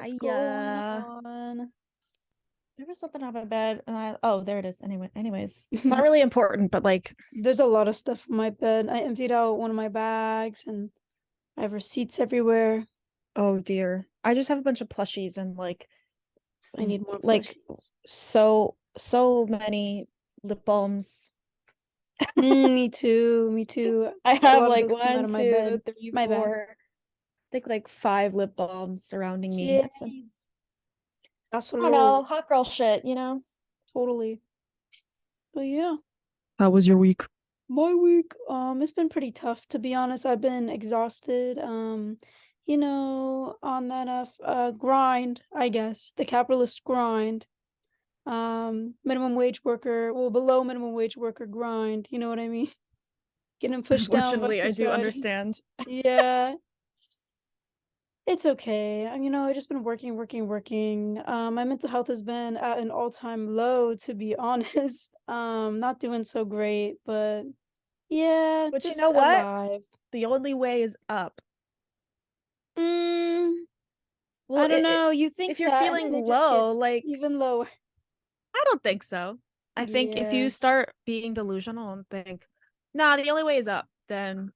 What's going I on? there was something on my bed and there it is. Anyways, not really important, but like, There's a lot of stuff in my bed. I emptied out one of my bags and I have receipts everywhere. oh dear. I just have a bunch of plushies and I need more like plushies. so many lip balms. Me too. Me too. I A have lot of like those came out one, of my bed, two, three, my bag. four, I think like five lip balms surrounding me. So Jeez. That's a I don't know, lot. hot girl shit. Totally. But yeah, How was your week? my week, it's been pretty tough to be honest. I've been exhausted. On that grind, I guess, the capitalist grind. Minimum wage worker, well, below minimum wage worker grind, you know what I mean? Getting pushed down by Unfortunately, I do society. understand. Yeah, it's okay. I've just been working, working, working. My mental health has been at an all-time low, to be honest. Not doing so great, but yeah, But you just know what? alive. The only way is up. Mm, Well, I don't know. You think if you're that, and feeling then it just low, gets like, even lower. I don't think so. I think if you Yeah. start being delusional and think, nah, the only way is up, then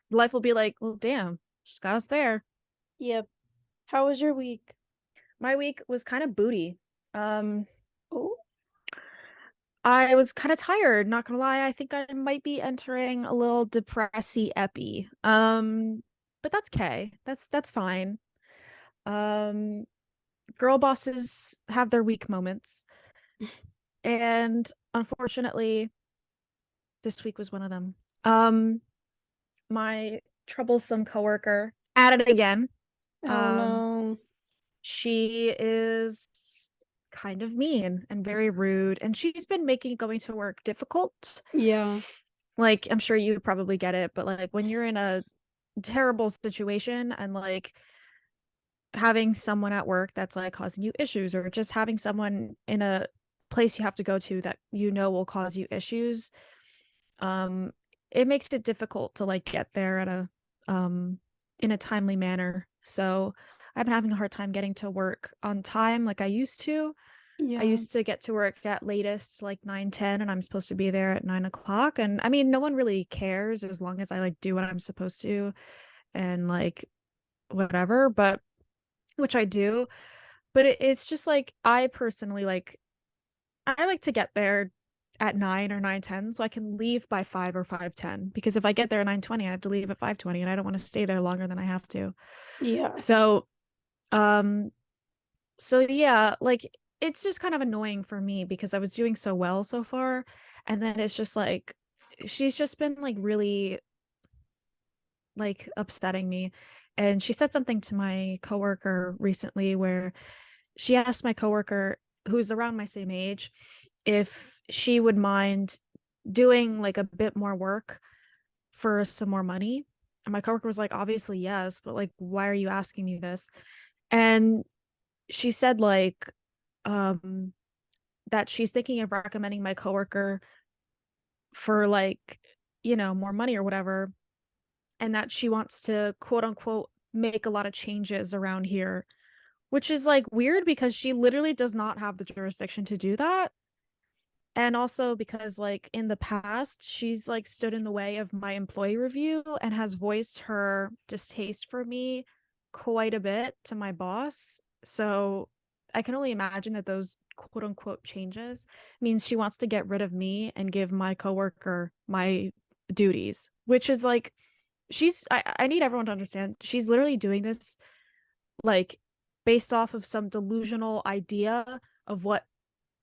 life will be like, well, damn, just got us there. Yep. How was your week? My week was kind of booty. Um, Oh, I was kind of tired, not gonna lie. I think I might be entering a little depressy epi. But that's okay. That's fine. Um, Girl bosses have their weak moments, and unfortunately, this week was one of them. My troublesome coworker at it again. oh Um, no. she is kind of mean and very rude, and she's been making going to work difficult. Yeah. Like, I'm sure you probably get it, but like when you're in a terrible situation and like having someone at work that's like causing you issues, or just having someone in a place you have to go to that will cause you issues, um it makes it difficult to like get there at a in a timely manner. So I've been having a hard time getting to work on time like I used to. I Yeah. used to get to work at latest like 9:10, and I'm supposed to be there at 9 o'clock. And I mean, no one really cares as long as I like do what I'm supposed to and like whatever, but which I do. But it's just like I personally I like to get there at 9 or 9:10 so I can leave by 5 or 5:10. Because if I get there at 9:20, I have to leave at 5:20, and I don't want to stay there longer than I have to. Yeah. So, um, so yeah, like it's just kind of annoying for me because I was doing so well so far, and then it's just like she's just been like really like upsetting me. And she said something to my coworker recently where she asked my coworker, who's around my same age, if she would mind doing like a bit more work for some more money. And my coworker was like, obviously, yes, but like, why are you asking me this? And she said, like, um, that she's thinking of recommending my coworker for like, more money or whatever, and that she wants to quote unquote make a lot of changes around here, which is like weird because she literally does not have the jurisdiction to do that. And also because like in the past, she's like stood in the way of my employee review and has voiced her distaste for me quite a bit to my boss. So I can only imagine that those quote unquote changes means she wants to get rid of me and give my coworker my duties, which is like I need everyone to understand she's literally doing this like based off of some delusional idea of what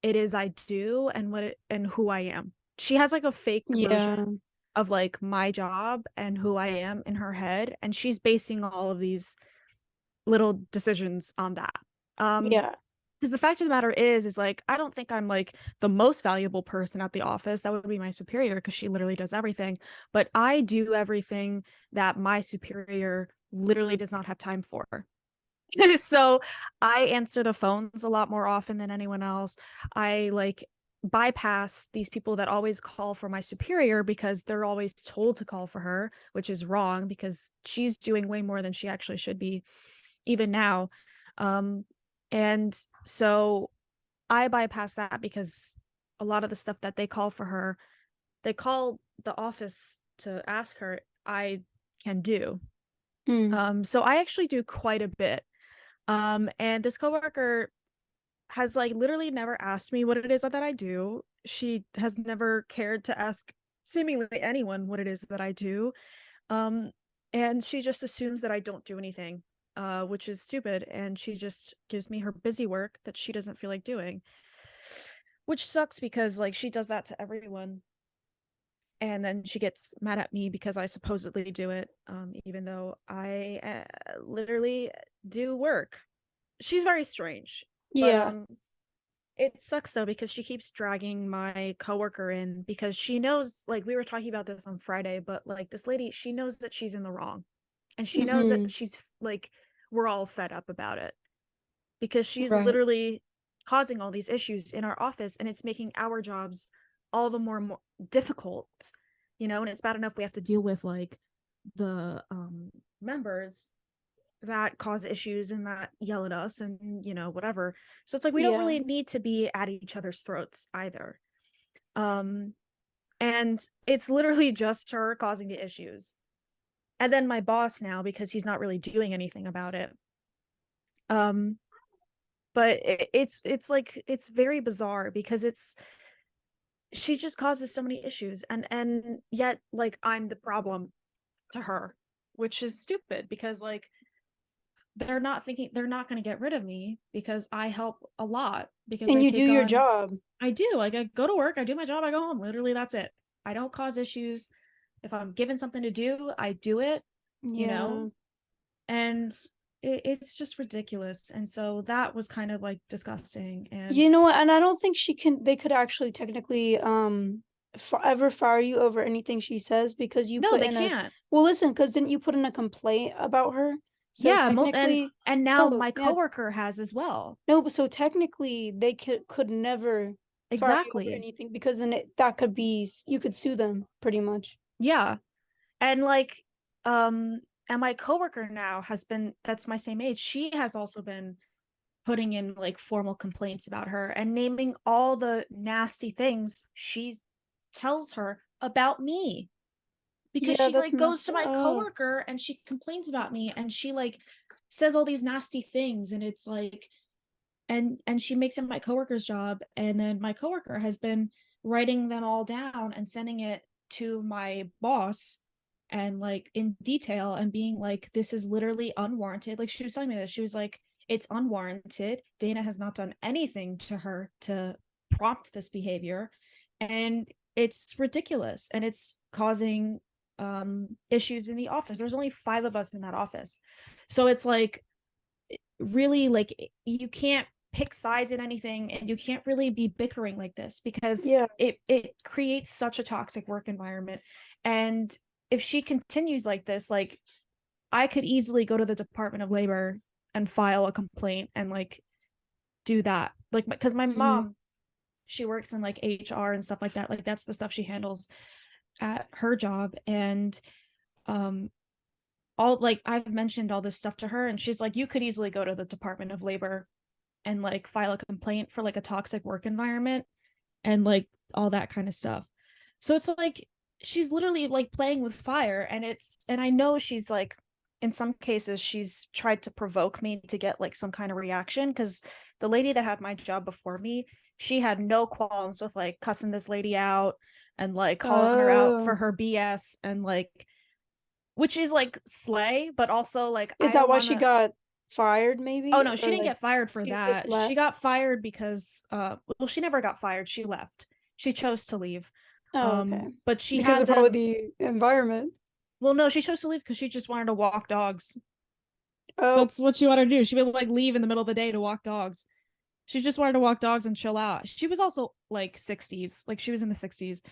it is I do and and who I am. She has like a fake version Yeah. of like my job and who I am in her head, and she's basing all of these little decisions on that. Yeah. Because the fact of the matter is like I don't think I'm like the most valuable person at the office. That would be my superior because she literally does everything. But I do everything that my superior literally does not have time for. So I answer the phones a lot more often than anyone else. I like bypass these people that always call for my superior because they're always told to call for her, which is wrong because she's doing way more than she actually should be, even now. Um, and so I bypass that because a lot of the stuff that they call for her, they call the office to ask her, I can do. Mm. So I actually do quite a bit. And this coworker has like literally never asked me what it is that I do. She has never cared to ask seemingly anyone what it is that I do. Um, and she just assumes that I don't do anything, which is stupid. And she just gives me her busy work that she doesn't feel like doing, which sucks because like she does that to everyone. And then she gets mad at me because I supposedly do it, even though I literally do work. She's very strange, but Yeah. it sucks though because she keeps dragging my coworker in because she knows, like we were talking about this on Friday, but like this lady, she knows that she's in the wrong. And she knows that Hmm. she's like we're all fed up about it because she's Right. literally causing all these issues in our office and it's making our jobs all the more difficult, and it's bad enough we have to deal with like the members that cause issues and that yell at us and whatever. So it's like we don't Yeah. really need to be at each other's throats either. um and it's literally just her causing the issues, and then my boss now because he's not really doing anything about it. um but it's like it's very bizarre because it's she just causes so many issues, and yet like I'm the problem to her, which is stupid because like they're not going to get rid of me because I help a lot because And I you do take your on job. I do like I go to work, I do my job, I go home, literally that's it. I don't cause issues. If I'm given something to do, I do it, you know Yeah. and it's just ridiculous, and so that was kind of like disgusting. And You know what? And I don't think they could actually technically ever fire you over anything she says because you no, put they in a can't. well, listen, because didn't you put in a complaint about her? So Yeah, technically, and now no, my yeah, coworker has as well. no, but so technically they could never fire you over Exactly. anything because then that could be you could sue them pretty much. Yeah. And like um and my coworker now has been that's my same age, she has also been putting in like formal complaints about her and naming all the nasty things she tells her about me, because Yeah, she that's like goes messed to my up. coworker and she complains about me and she like says all these nasty things, and it's like and she makes it my coworker's job, and then my coworker has been writing them all down and sending it to my boss and like in detail and being like, this is literally unwarranted. Like she was telling me this, she was like, it's unwarranted, Dana has not done anything to her to prompt this behavior, and it's ridiculous and it's causing issues in the office. There's only 5 of us in that office, so it's like really like you can't pick sides in anything and you can't really be bickering like this Yeah. because it creates such a toxic work environment. And if she continues like this, like I could easily go to the Department of Labor and file a complaint and like do that, like because my Hmm. mom, she works in like HR and stuff like that, like that's the stuff she handles at her job. And um all like I've mentioned all this stuff to her and she's like, you could easily go to the Department of Labor and like file a complaint for like a toxic work environment and like all that kind of stuff. So it's like she's literally like playing with fire, and I know she's like in some cases she's tried to provoke me to get like some kind of reaction, because the lady that had my job before me, she had no qualms with like cussing this lady out and like calling her out for Oh, her BS and like, which is like slay, but also like is I that don't why want she to. got fired Oh maybe no, she or didn't like get fired for she just that. She left? got fired because well she never got fired. She left. She chose to leave. Oh, okay. But she Because had of probably them. the environment. Well, no, she chose to leave because she just wanted to walk dogs. Oh, That's what she wanted to do. She would like leave in the middle of the day to walk dogs. She just wanted to walk dogs and chill out. She was also like 60s. Like she was in the 60s,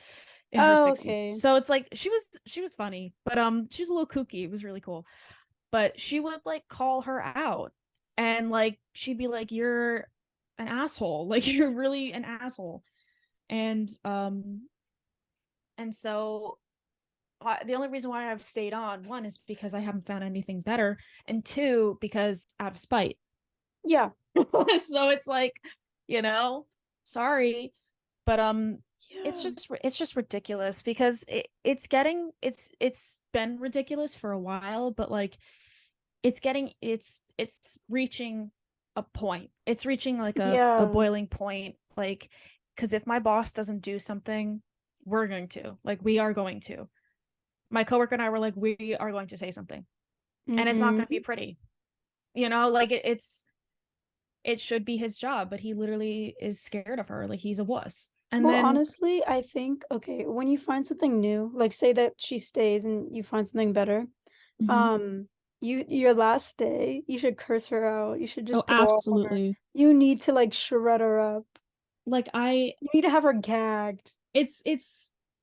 in her oh, 60s. okay. So it's like she was funny, but she was a little kooky. It was really cool. But she would like call her out and like she'd be like, you're an asshole. Like you're really an asshole. And so the only reason why I've stayed on, one is because I haven't found anything better, and two because out of spite. Yeah. So it's like, you know, sorry, but Yeah. it's just ridiculous because it's getting it's been ridiculous for a while, but like it's reaching a point. It's reaching like a Yeah. boiling point, like because if my boss doesn't do something, we're going to, like, we are going to. My coworker and I were like, we are going to say something, and it's not going to be Mhm. pretty, you know, like it should be his job, but he literally is scared of her, like he's a wuss. And Well, then honestly, I think, okay, when you find something new, like say that she stays and you find something better, mhm. um, your last day, you should curse her out. You should Oh, just go off on her. absolutely. You need to like shred her up. Like I You need to have her gagged. it's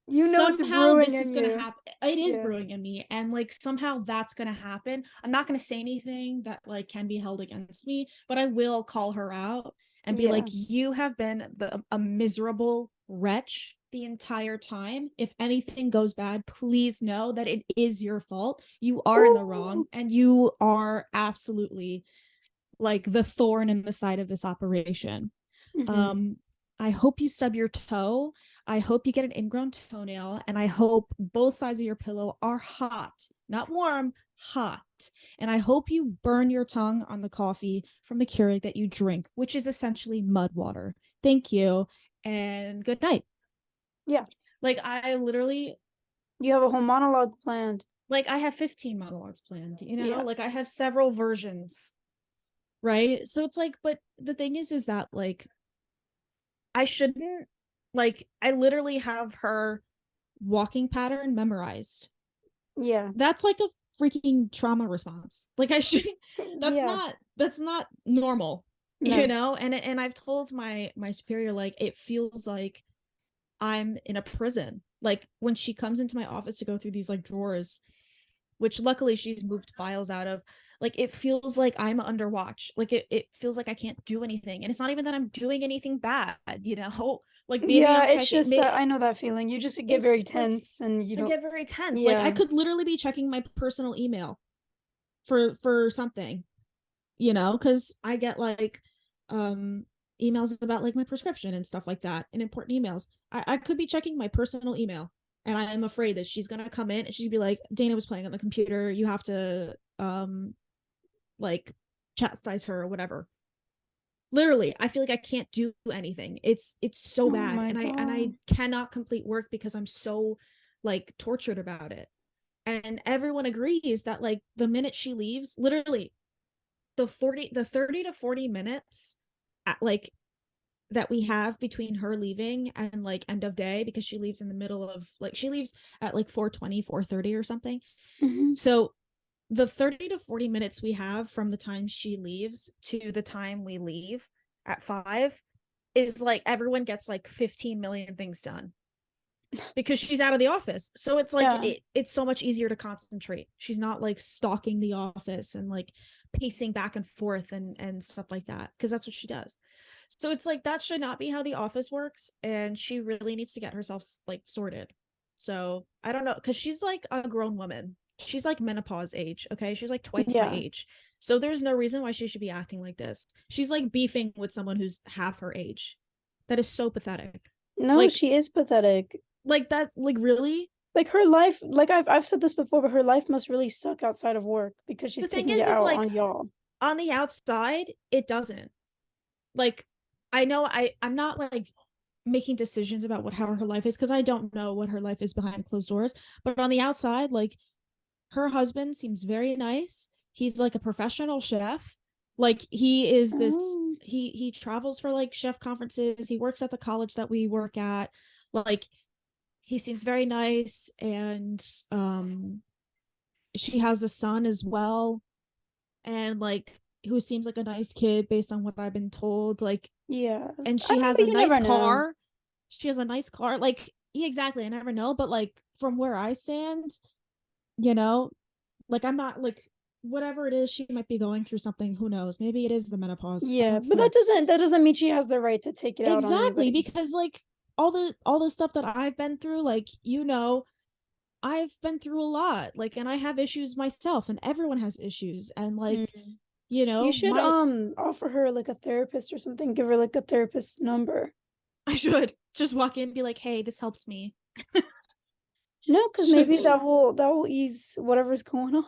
You know it's somehow brewing this in is going to you. happen. It is Yeah. brewing in me, and like somehow that's going to happen. I'm not going to say anything that like can be held against me, but I will call her out and be like, Yeah. you have been a miserable wretch the entire time. If anything goes bad, please know that it is your fault. You are in the wrong, Ooh. and you are absolutely like the thorn in the side of this operation. Hmm. Um, I hope you stub your toe. I hope you get an ingrown toenail. And I hope both sides of your pillow are hot, not warm, hot. And I hope you burn your tongue on the coffee from the Keurig that you drink, which is essentially mud water. Thank you. And good night. Yeah. Like, I literally, You have a whole monologue planned. like, I have 15 monologues planned, you know? Yeah. Like, I have several versions, right? So it's like, but the thing is that, like, I shouldn't, like, I literally have her walking pattern memorized. Yeah. That's like a freaking trauma response. Like I should Yeah. that's not normal, you No. know? And I've told my superior, like, it feels like I'm in a prison. Like when she comes into my office to go through these like drawers, which luckily she's moved files out of, like it feels like I'm under watch. Like it feels like I can't do anything. And it's not even that I'm doing anything bad, you know? Like maybe Yeah, I'm it's checking just that I know that feeling. You just get it's very like tense and you I don't, get very tense. Like I yeah. could literally be checking my personal email for something, you know, because I get like um emails about like my prescription and stuff like that and important emails. I could be checking my personal email, and I am afraid that she's gonna come in and she'd be like, Dana was playing on the computer, you have to like chastise her or whatever. Literally, I feel like I can't do anything. It's so Oh bad, my and I God. cannot complete work because I'm so like tortured about it. And everyone agrees that like the minute she leaves, literally the 30 to 40 minutes at, like, that we have between her leaving and like end of day, because she leaves in the middle of, like, she leaves at like 4:20, 4:30 or something. Hmm. So the 30 to 40 minutes we have from the time she leaves to the time we leave at 5 is like everyone gets like 15 million things done because she's out of the office. So it's like Yeah. it's so much easier to concentrate. She's not like stalking the office and like pacing back and forth and stuff like that, because that's what she does. So it's like that should not be how the office works, and she really needs to get herself like sorted. So I don't know, because she's like a grown woman. She's like menopause age, okay? She's like twice my Yeah. age. So there's no reason why she should be acting like this. She's like beefing with someone who's half her age. That is so pathetic. No, Like she is pathetic. that's like really. Like her life, like I've said this before, but her life must really suck outside of work because she's The thing taking it is out like on y'all. on the outside it doesn't. Like I know I'm not like making decisions about what how her life is, because I don't know what her life is behind closed doors, but on the outside, like, her husband seems very nice. He's like a professional chef. Like he is this Oh, he travels for like chef conferences. He works at the college that we work at. Like he seems very nice, and she has a son as well, and like who seems like a nice kid based on what I've been told. Like, yeah. and I she mean, has but a you nice never know. car. She has a nice car. Like, yeah, exactly. I never know, but like from where I stand, you know, like I'm not like whatever it is she might be going through something. Who knows? Maybe it is the menopause. I Yeah, don't but know. that doesn't mean she has the right to take it out on Exactly, anybody. because like all the stuff that I've been through, like, you know, I've been through a lot. Like, and I have issues myself, and everyone has issues, and like Mm. You You know, should my offer her like a therapist or something. Give her like a therapist's number. I should just walk in and be like, "Hey, this helps me." No, because maybe that will ease whatever's going on.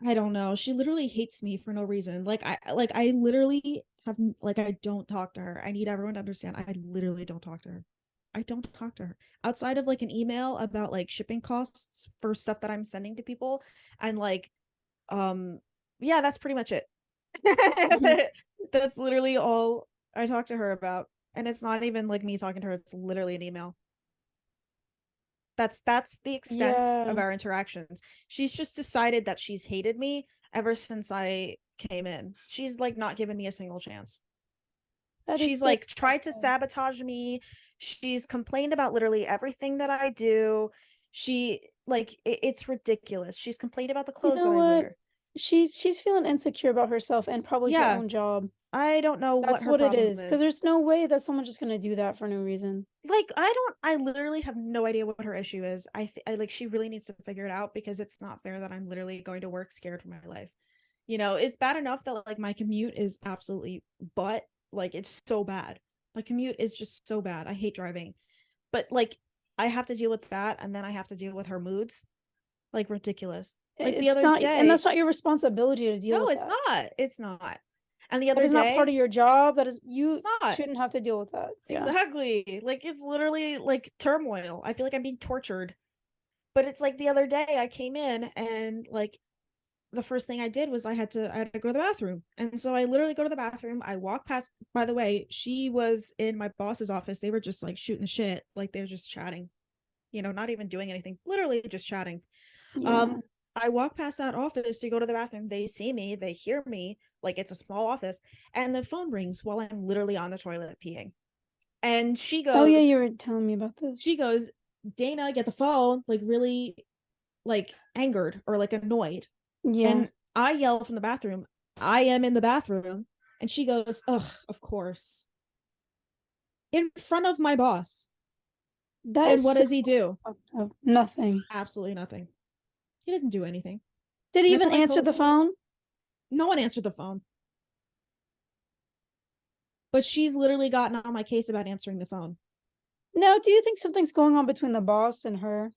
I don't know. She literally hates me for no reason. Like I literally have like I don't talk to her. I need everyone to understand. I literally don't talk to her. I don't talk to her outside of like an email about like shipping costs for stuff that I'm sending to people, and like um yeah, that's pretty much it. That's literally all I talk to her about, and it's not even like me talking to her. It's literally an email. That's the extent of Yeah, our interactions. She's just decided that she's hated me ever since I came in. She's like not given me a single chance. that is She's so like tried to sad. sabotage me. She's complained about literally everything that I do. She like it's ridiculous. She's complained about the You clothes know that I what? wear. She's feeling insecure about herself and probably her Yeah, own job. I don't know what That's her what it problem is. Because is. there's no way that someone's just gonna do that for no reason. Like I literally have no idea what her issue is. I like she really needs to figure it out because it's not fair that I'm literally going to work scared for my life. You know, it's bad enough that like my commute is absolutely but like it's so bad. My commute is just so bad. I hate driving. But like I have to deal with that and then I have to deal with her moods. Like ridiculous. Like the It's other not, and day, that's not your responsibility to deal no, with it's that. not. It's not. And the That other is not part day, of your job. That is, it's you not. shouldn't have to deal with that. Yeah. Exactly. Like it's literally like turmoil. I feel like I'm being tortured. But it's like the other day I came in and like the first thing I did was I had to go to the bathroom. And so I literally go to the bathroom. I walk past, by the way, she was in my boss's office. They were just like shooting the shit. Like they were just chatting, not even doing anything, literally just chatting. Yeah. Um, I walk past that office to go to the bathroom. They see me, they hear me, like it's a small office, and the phone rings while I'm literally on the toilet peeing. And Oh yeah, you were telling me about this. she goes, Dana, get the phone, like really like angered or like annoyed. Yeah. And I yell from the bathroom, I am in the bathroom. And she goes, ugh, of course. In front of my boss. That And is what so does he do? fucked up. Nothing. Absolutely nothing. He doesn't do anything. Did he And I even told my answer co the phone? no one answered the phone. But she's literally gotten on my case about answering the phone. No, do you think something's going on between the boss and her?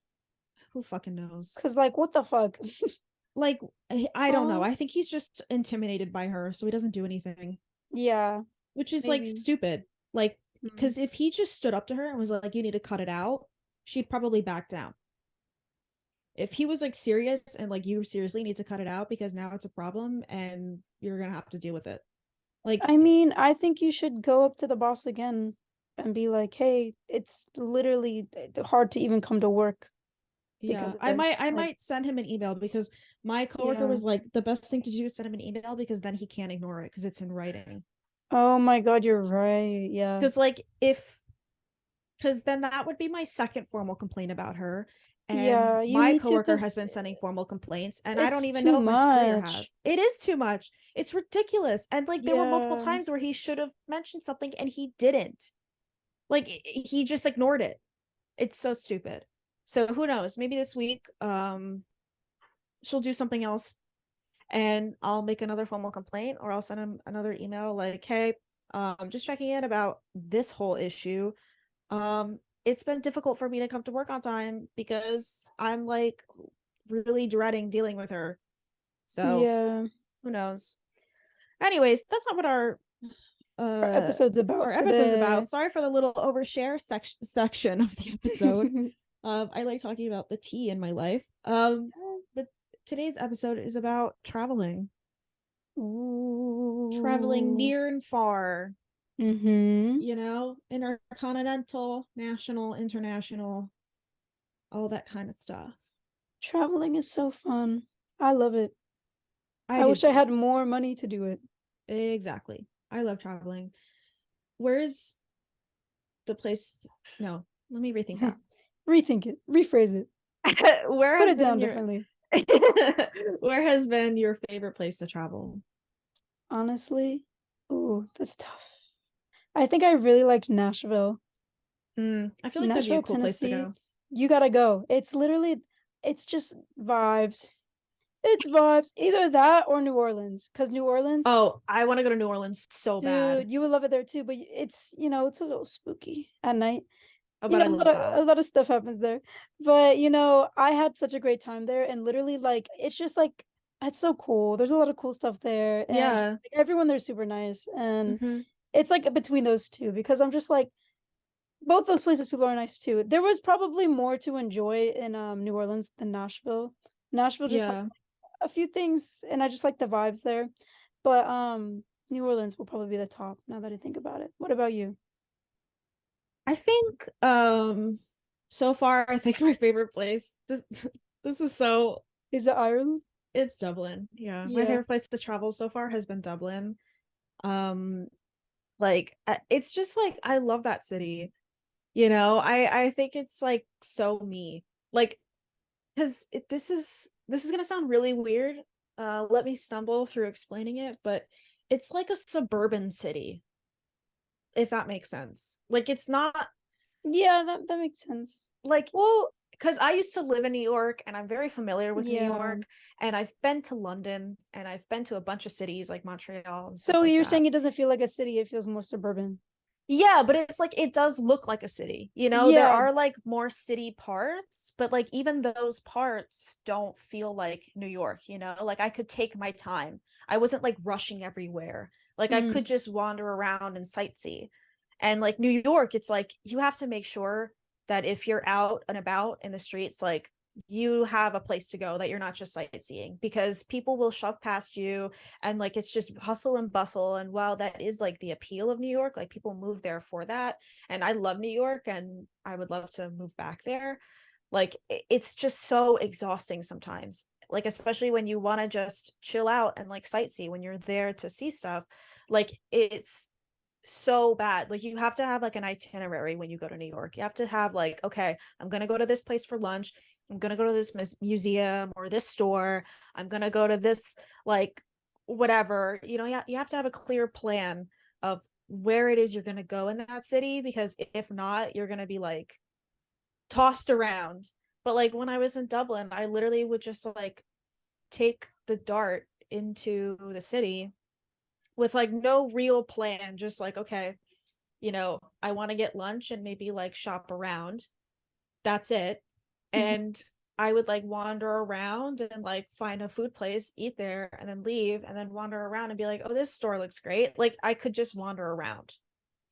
Who fucking knows? Cause like, what the fuck? Like, I don't know. Oh, I think he's just intimidated by her, so he doesn't do anything, yeah, which is like maybe. stupid. Like, Mm. because if he just stood up to her and was like, you need to cut it out, she'd probably back down. If he was like serious and like, you seriously need to cut it out because now it's a problem and you're gonna have to deal with it. Like, I mean, I think you should go up to the boss again and be like, "Hey, it's literally hard to even come to work yeah, because of I might this." I Like, might send him an email because my coworker yeah. was like, the best thing to do is send him an email because then he can't ignore it because it's in writing. Oh my God, you're right. Yeah. Because like if because then that would be my second formal complaint about her. And Yeah, you my need to, coworker has because been sending formal complaints, and I don't it's even too know if my superior much. has. It is too much. It's ridiculous. And like there were multiple Yeah. times where he should have mentioned something and he didn't. Like he just ignored it. It's so stupid. So who knows? Maybe this week she'll do something else and I'll make another formal complaint or I'll send him another email like, "Hey, just checking in about this whole issue. It's been difficult for me to come to work on time because I'm like really dreading dealing with her." So Yeah. who knows? Anyways, that's not what Our uh episode's our about episode's about. today. Sorry for the little overshare section of the episode. I like talking about the tea in my life. But today's episode is about traveling. Traveling Ooh. near and far, Mm-hmm. intercontinental, national, international, all that kind of stuff. Traveling is so fun. I love it. I I do wish I too. had more money to do it. Exactly. I love traveling. Where's the place? No, let me rethink that. Rethink it, rephrase it, Where put has it been down your differently. where has been your favorite place to travel? Honestly, ooh, that's tough. I think I really liked Nashville. I feel like that'd be a Nashville, cool place to Tennessee. go. You gotta go. It's literally, it's just vibes. It's vibes. Either that or New Orleans. Because New Orleans, Oh, I wanna go to New Orleans so bad. dude, you would love it there too. But it's, it's a little spooky at night. Oh, but I love A that. lot of stuff happens there. But, I had such a great time there, and literally, like, it's just, like, it's so cool. There's a lot of cool stuff there, and, Yeah. like, everyone there's super nice, and Mhm. it's, like, between those 2 because I'm just, like both those places people are nice too. There was probably more to enjoy in, New Orleans than Nashville. Nashville just had Yeah. a few things, and I just like the vibes there, but, New Orleans will probably be the top now that I think about it. What about you? I think, so far, I think my favorite place this this is so Is it Ireland? it's Dublin. Yeah, my Yeah. favorite place to travel so far has been Dublin. Um, it's just, like, I love that city, I think it's, like, so me. Like, 'cause this is gonna sound really weird, let me stumble through explaining it, but it's like a suburban city, if that makes sense. Like, it's not Yeah, that makes sense. like Well, because I used to live in New York and I'm very familiar with New yeah. York, and I've been to London and I've been to a bunch of cities like Montreal and stuff So like you're that. saying it doesn't feel like a city, it feels more suburban. Yeah, but it's like it does look like a city. There Yeah. are like more city parts, but like even those parts don't feel like New York. Like I could take my time. I wasn't like rushing everywhere. Like I Mm, could just wander around and sightsee. And like New York, it's like you have to make sure that if you're out and about in the streets, like you have a place to go, that you're not just sightseeing, because people will shove past you, and like it's just hustle and bustle. And while that is like the appeal of New York, like people move there for that, and I love New York and I would love to move back there, like it's just so exhausting sometimes, like especially when you want to just chill out and like sightsee when you're there to see stuff. Like it's so bad. Like you have to have like an itinerary when you go to New York. You have to have like, okay, I'm going to go to this place for lunch. I'm going to go to this museum or this store. I'm going to go to this like whatever. You have to have a clear plan of where it is you're going to go in that city, because if not, you're going to be like tossed around. But like when I was in Dublin, I literally would just like take the dart into the city with like no real plan, just like, okay, I want to get lunch and maybe like shop around. That's it. mhm. And I would like wander around and like find a food place, eat there, and then leave, and then wander around and be like, oh, this store looks great. Like I could just wander around,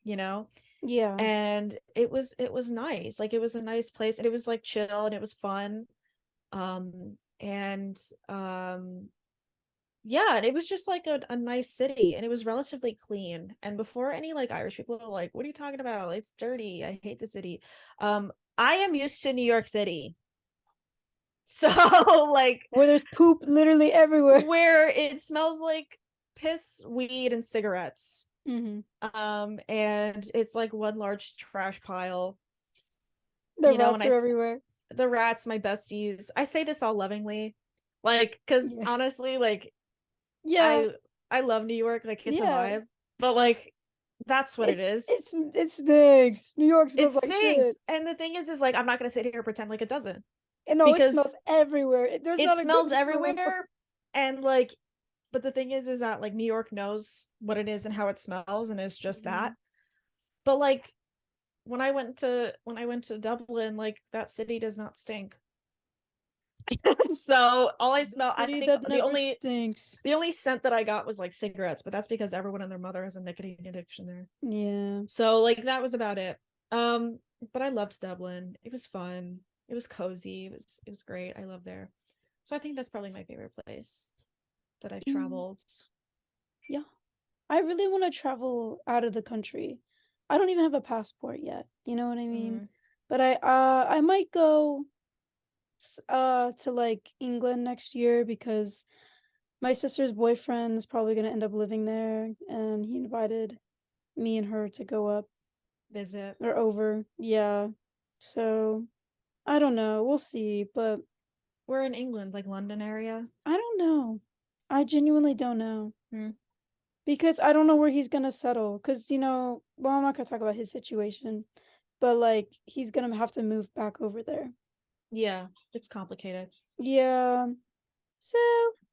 you know? Yeah. And it was nice. Like it was a nice place, and it was like chill and it was fun. And yeah, and it was just like a nice city, and it was relatively clean. And before any like Irish people are like, what are you talking about? It's dirty. I hate the city. I am used to New York City. So like Where there's poop literally everywhere. where it smells like piss, weed, and cigarettes. Mhm. And it's like one large trash pile. The And rats I are everywhere. the rats, my besties. I say this all lovingly. Like, cause Yeah. honestly, like Yeah. I I love New York, like it's a Yeah. vibe. But like that's what it is. It stinks. New York It smells like stinks. shit. And the thing is like I'm not gonna sit here and pretend like it doesn't. And no, it smells Because everywhere. There's it not a good smells smelling part. everywhere. And like, but the thing is that like New York knows what it is and how it smells, and it's just that. Mhm. But like when I went to Dublin, like that city does not stink. So all I The smell, I city think that never stinks. the only scent that I got was like cigarettes, but that's because everyone and their mother has a nicotine addiction there. Yeah. So like that was about it. Um, but I loved Dublin. It was fun. It was cozy. It was great. I love there. So I think that's probably my favorite place that I've Mm, traveled. yeah. I really want to travel out of the country. I don't even have a passport yet. You know what I mean? Mm, But I might go to like England next year because my sister's boyfriend is probably gonna end up living there, and he invited me and her to go up visit. or over. Yeah. So I don't know. We'll see, but We're in England, like London area. I don't know. I genuinely don't know Mm, because I don't know where he's gonna settle. Because well, I'm not gonna talk about his situation, but like he's gonna have to move back over there. yeah, it's complicated. Yeah. So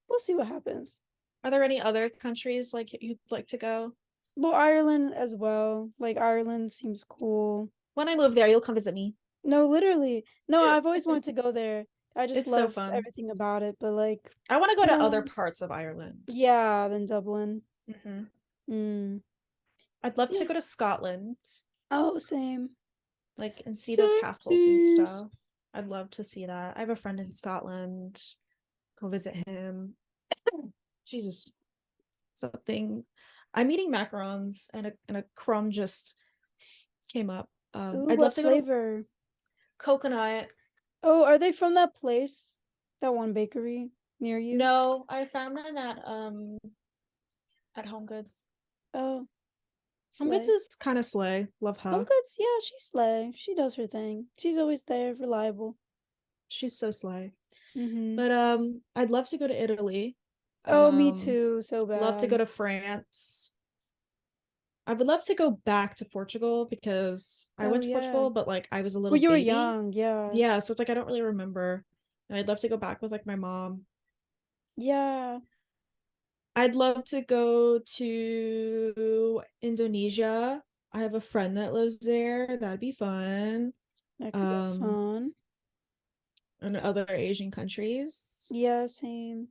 we'll see what happens. Are there any other countries like you'd like to go? Well, Ireland as well. Like Ireland seems cool. When I move there, you'll come visit me. No, literally. No, I've always wanted to go there. I just It's so love fun. everything about it, but like, I want to go you to other know, parts of Ireland. yeah, then Dublin. Hmm. Mm. I'd love to Yeah. go to Scotland, Oh, same. like, and see those castles and Samesies. stuff. I'd love to see that. I have a friend in Scotland. Go visit him. Jesus, something. I'm eating macarons and a crumb just came up. Ooh, I'd love what to go to flavor? Coconut. Oh, are they from that place? That one bakery near you? No, I found them at Home Goods. Oh, Home Goods slay. is kind of slay. Love Home her. Goods, yeah, she's slay. She does her thing. She's always there, reliable. She's so slay. Mm-hmm. But I'd love to go to Italy. Oh, me Um, too, so love to go bad. to France. I would love to go back to Portugal because I Oh went to yeah. Portugal, but like I was a Well, little you were baby. young, yeah. Yeah, so it's like I don't really remember. And I'd love to go back with like my mom. Yeah, I'd love to go to Indonesia. I have a friend that lives there. That'd be fun. that could be Um, fun. and other Asian countries. Yeah, same.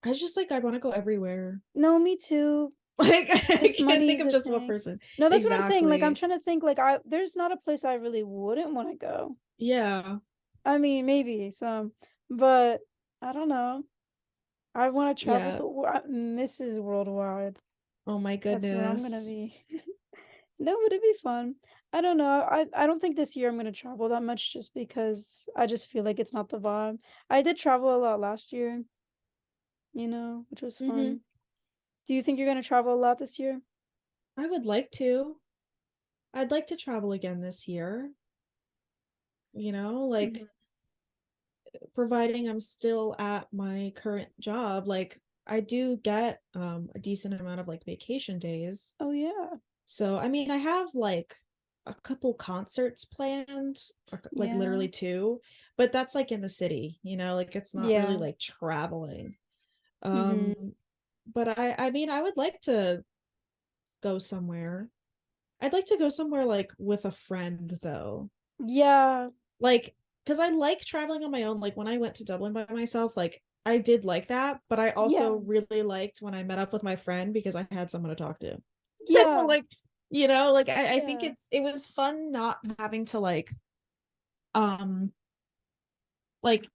I just like I want to go everywhere. No, me too. Like I Just can't think money's of a just one thing. person. No, that's what I'm saying. Like I'm Exactly. trying to think like there's not a place I really wouldn't want to go. Yeah. I mean, maybe some, but I don't know. I want to travel Yeah. the world. Mrs. Worldwide. Oh my That's where I'm gonna goodness. be. No, but it'd be fun. I don't know. I don't think this year I'm gonna travel that much just because I just feel like it's not the vibe. I did travel a lot last year, which was Hmm. fun. Do you think you're gonna travel a lot this year? I would like to. I'd like to travel again this year, like Mhm. providing I'm still at my current job, like I do get a decent amount of like vacation days. Oh yeah. So, I mean, I have like a couple concerts planned, or, like Yeah. literally two, but that's like in the city, like it's not really Yeah. like traveling. Mm-hmm. Um, but I mean, I would like to go somewhere. I'd like to go somewhere like with a friend though. Yeah. Like, because I like traveling on my own. Like when I went to Dublin by myself, like I did like that, but I also Yeah. really liked when I met up with my friend because I had someone to talk to. Yeah. Like, like I think Yeah. it was fun not having to um like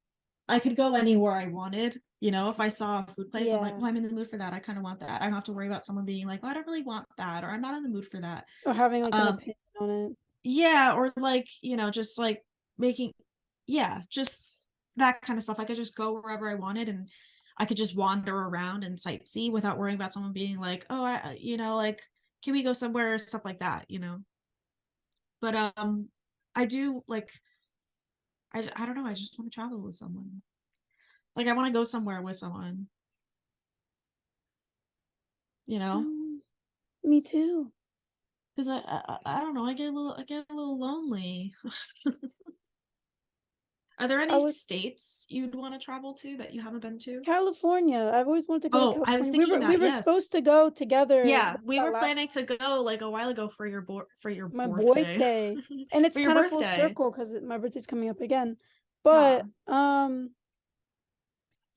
I could go anywhere I wanted. If I saw a food place, I'm like, Yeah. oh, I'm in the mood for that. I kind of want that. I don't have to worry about someone being like, oh, I don't really want that, or I'm not in the mood for that. Or having like an Um, opinion on it. yeah, or like, just like making, yeah, just that kind of stuff. I could just go wherever I wanted and I could just wander around and sightsee without worrying about someone being like, oh, like, can we go somewhere, stuff like that. But I do like, I don't know, I just want to travel with someone. Like, I want to go somewhere with someone, you know? Um, Me too. Because I don't know, I get a little lonely. Are there I any would states you'd want to travel to that you haven't been to? California. I've always wanted to go to Oh, I was California. We thinking were we that, were yes. supposed to go together Yeah, we that were last planning to go like a while ago for your my birthday. birthday. And it's For your kind of full birthday. circle because my birthday's coming up again. Ah, But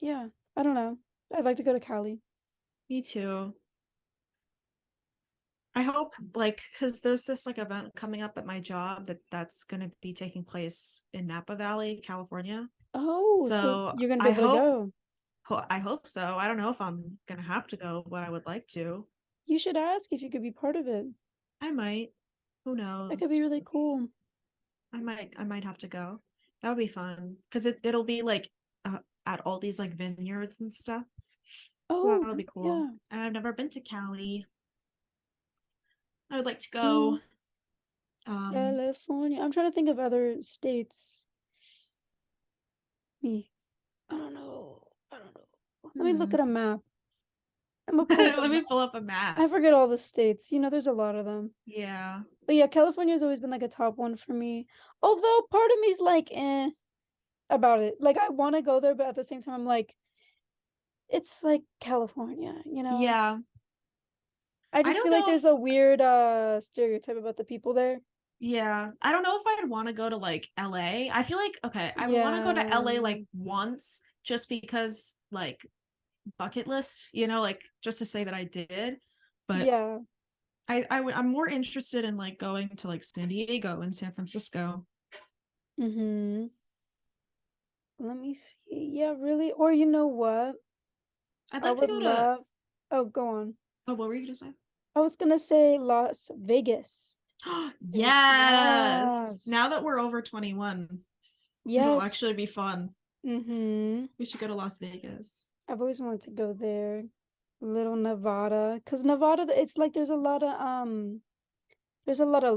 yeah, I don't know. I'd like to go to Cali. me too. I hope like because there's this like event coming up at my job that's gonna be taking place in Napa Valley, California. Oh, so So you're gonna be able to go. I hope so. I don't know if I'm gonna have to go, but I would like to. You should ask if you could be part of it. I might. Who That could be knows? really cool. I might have to go. That would be fun because it'll be like at all these like vineyards and stuff. So Oh, that'll be cool. yeah. And I've never been to Cali. I would like to go. Mm, Um, California. I'm trying to think of other states. Me. I don't know. I don't know. Let me look hmm. at a map. I'm gonna pull up a Let map. me pull up a map. I forget all the states. There's a lot of them. Yeah. But yeah, California's always been like a top one for me. Although part of me's like, about it. Like I want to go there, but at the same time, I'm like, it's like California, you know? Yeah. I I just don't feel like know there's if a weird stereotype about the people there. yeah, I don't know if I'd want to go to like LA. I feel like okay, I would want to go to Yeah. LA like once just because like bucket list, like just to say that I did. But Yeah. I'm more interested in like going to like San Diego and San Francisco. Mhm. Let me see. Yeah, really? Or you know what? I'd I like to would go to love Oh, go on. oh, what were you gonna say? I was gonna say Las Vegas. Yes. Yes. Now that we're over 21, it'll Yes. actually be fun. Mhm. We should go to Las Vegas. I've always wanted to go there. Little Nevada, 'cause Nevada, it's like there's a lot of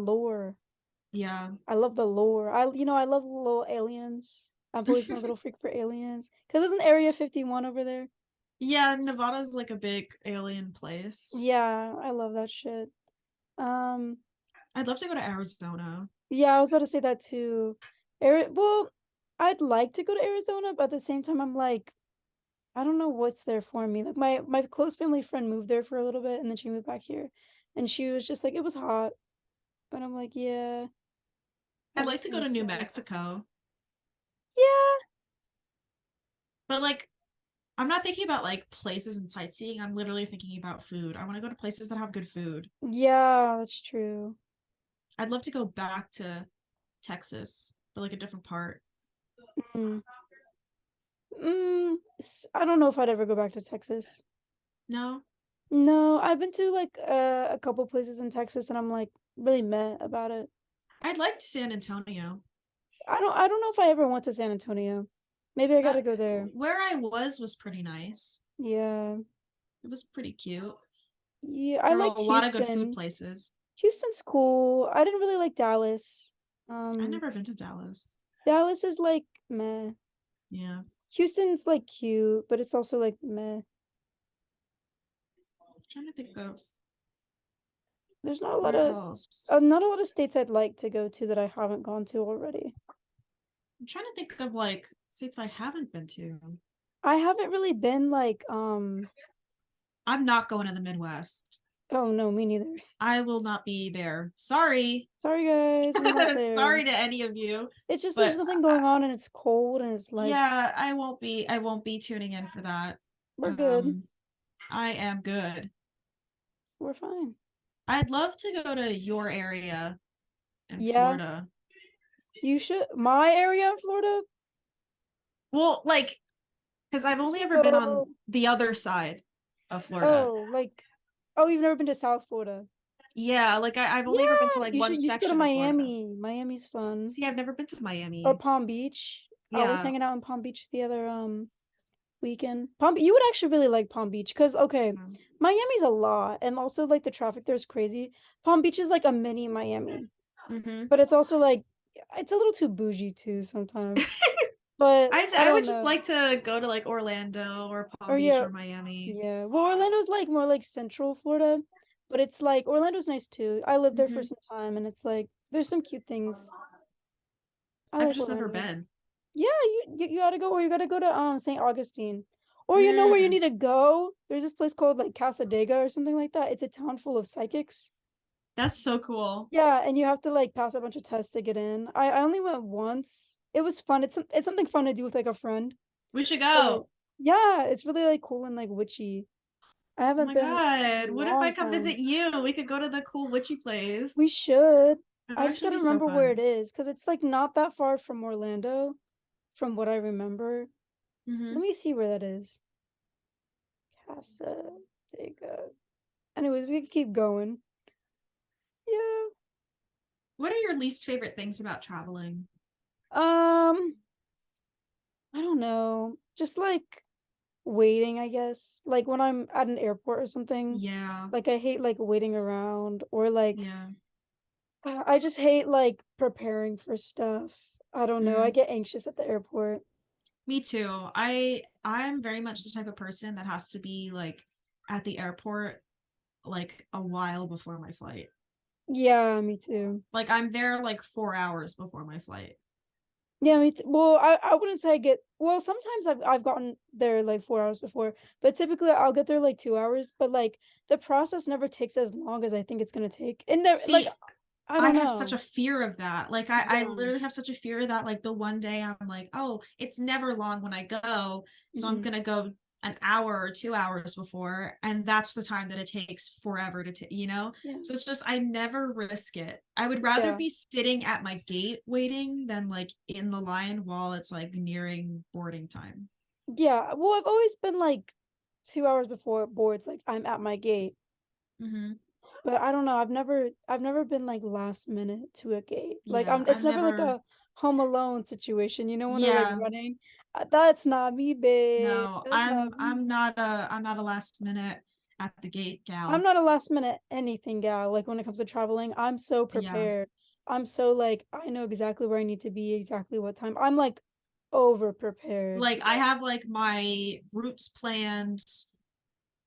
lore. Yeah. I love the lore. I love little aliens. I've always been a little freak for aliens. 'Cause isn't Area 51 over there? Yeah, Nevada's like a big alien place. Yeah, I love that shit. Um, I'd love to go to Arizona. yeah, I was about to say that too. Well, I'd like to go to Arizona, but at the same time, I'm like, I don't know what's there for me. Like my close family friend moved there for a little bit, and then she moved back here, and she was just like, it was hot, but I'm like, yeah, I I'd like just to go want to to New stay. Mexico, Yeah, but like I'm not thinking about like places and sightseeing. I'm literally thinking about food. I want to go to places that have good food. yeah, that's true. I'd love to go back to Texas, but like a different part. Mm. I don't know if I'd ever go back to Texas. No, No, I've been to like a couple places in Texas, and I'm like really meh about it. I'd like San Antonio. I don't know if I ever went to San Antonio. Maybe I gotta That go there. where I was pretty nice. Yeah. It was pretty cute. Yeah, I There were liked a lot of good food Houston. places. Houston's cool. I didn't really like Dallas. I've Um, never been to Dallas. Dallas is like meh. Yeah. Houston's like cute, but it's also like meh. I'm trying to think of There's not a lot where of else. not a lot of states I'd like to go to that I haven't gone to already. I'm trying to think of like states I haven't been to. I haven't really been like I'm not going to the Midwest. oh no, me neither. I will not be there. Sorry. Sorry guys, we're not there. Sorry to any of you. It's just there's But nothing going on and it's cold and it's like yeah, I won't be tuning in for that. we're good. Um I am good. We're fine. I'd love to go to your area in Yeah, Florida. you should. My area in Florida, Well, like because I've you only should ever been on go. the other side of Florida. Oh, like, oh, you've never been to South Florida? Yeah, like I've only ever been to Yeah, like you one should. You should go to section of Florida. Miami. Miami's fun. See, I've never been to Or Miami. Palm Beach. I was Yeah. hanging out in Palm Beach the other weekend. You would actually really like Palm Beach because okay, Yeah. Miami's a lot, and also like the traffic there's crazy. Palm Beach is like a mini Miami, Mm-hmm. but it's also like it's a little too bougie too sometimes. But I I would don't just know. like to go to like Orlando or Palm Or Beach yeah, or Miami. yeah. Well, Orlando's like more like central Florida, but it's like Orlando's nice too. I lived there for Mm-hmm. some time, and it's like there's some cute things. I I've like just never Orlando. been. Yeah, you gotta go, or you gotta go to St. Augustine, or you know where you Mm, need to go. There's this place called like Casadega or something like that. It's a town full of psychics. that's so cool. Yeah, and you have to like pass a bunch of tests to get in. I only went once. It was fun. It's something fun to do with like a friend. We should But go. yeah, it's really like cool and like witchy. I Oh haven't my been in a God. What if I long come time. visit you? We could go to the cool witchy We place. should. It would I just actually gotta be so remember where it fun. is because it's like not that far from Orlando, from what I remember. Let Mm-hmm. me see where that is. Casa Dega. Anyways, we could keep going. Yeah. What are your least favorite things about traveling? Um, I don't know. Just like waiting, I guess. Like when I'm at an airport or something. Yeah. Like I hate like waiting around or like Yeah. I just hate like preparing for stuff. I don't know. I Mm. get anxious at the airport. Me too. I'm very much the type of person that has to be like at the airport like a while before my flight. Yeah, me too. Like I'm there like 4 hours before my flight. Yeah, me too. Well, I wouldn't say I get well, sometimes I've gotten there like 4 hours before, but typically I'll get there like 2 hours, but like the process never takes as long as I think it's gonna take. It never like See, I I don't have such a know. fear of that. Like I Yeah. literally have such a fear that like the one day I'm like, oh, it's never long when I go, so I'm Hmm. gonna go an hour or 2 hours before, and that's the time that it takes forever to you know? Yeah. So it's just I never risk it. I would rather Yeah. be sitting at my gate waiting than like in the line while it's like nearing boarding time. Yeah. Well, I've always been like 2 hours before boards, like I'm at my gate. Hmm. But I don't know. I've never been like last minute to a gate. Like Yeah, it's I've never like never. a Home Alone situation, when they're like Yeah, running. That's not me, babe. no, That's not I'm me. not a last minute at the gate I'm gal. not a last minute anything gal. Like when it comes to traveling, I'm so Yeah. prepared. I'm so like I know exactly where I need to be, exactly what time. I'm like over prepared. Like I have like my routes planned,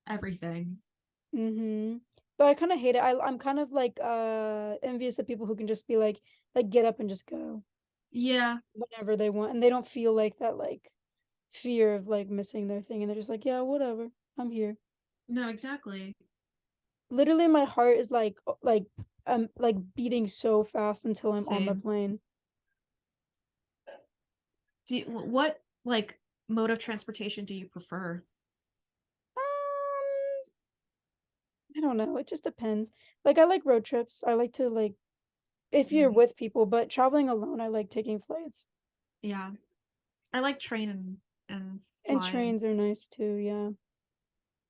everything. Mm-hmm. But I kind of hate it. I'm kind of like envious of people who can just be like get up and just go Yeah, whenever they want and they don't feel like that like fear of like missing their thing and they're just like, yeah, whatever. I'm here. no, exactly. Literally my heart is like beating so fast until I'm on the Same. plane. What like mode of transportation do you prefer? I don't know. It just depends. Like I like road trips. I like to like if you're Mm, with people, but traveling alone, I like taking flights. yeah. I like train and And flying, trains are nice too, yeah.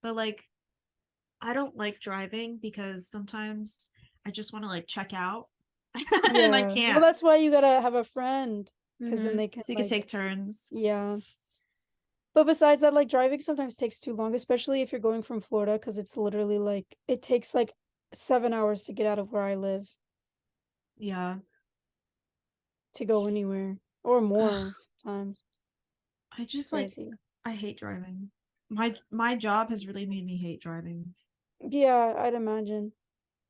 but like I don't like driving because sometimes I just want to like check out and I Yeah. Well, can't. that's why you gotta have a friend, because then Hmm. they can So you could like, take turns. yeah. But besides that, like driving sometimes takes too long, especially if you're going from Florida, because it's literally like it takes like 7 hours to get out of where I live Yeah. to go anywhere or more Ugh, sometimes. I It's just like crazy. I hate driving. My job has really made me hate driving. Yeah, I'd imagine.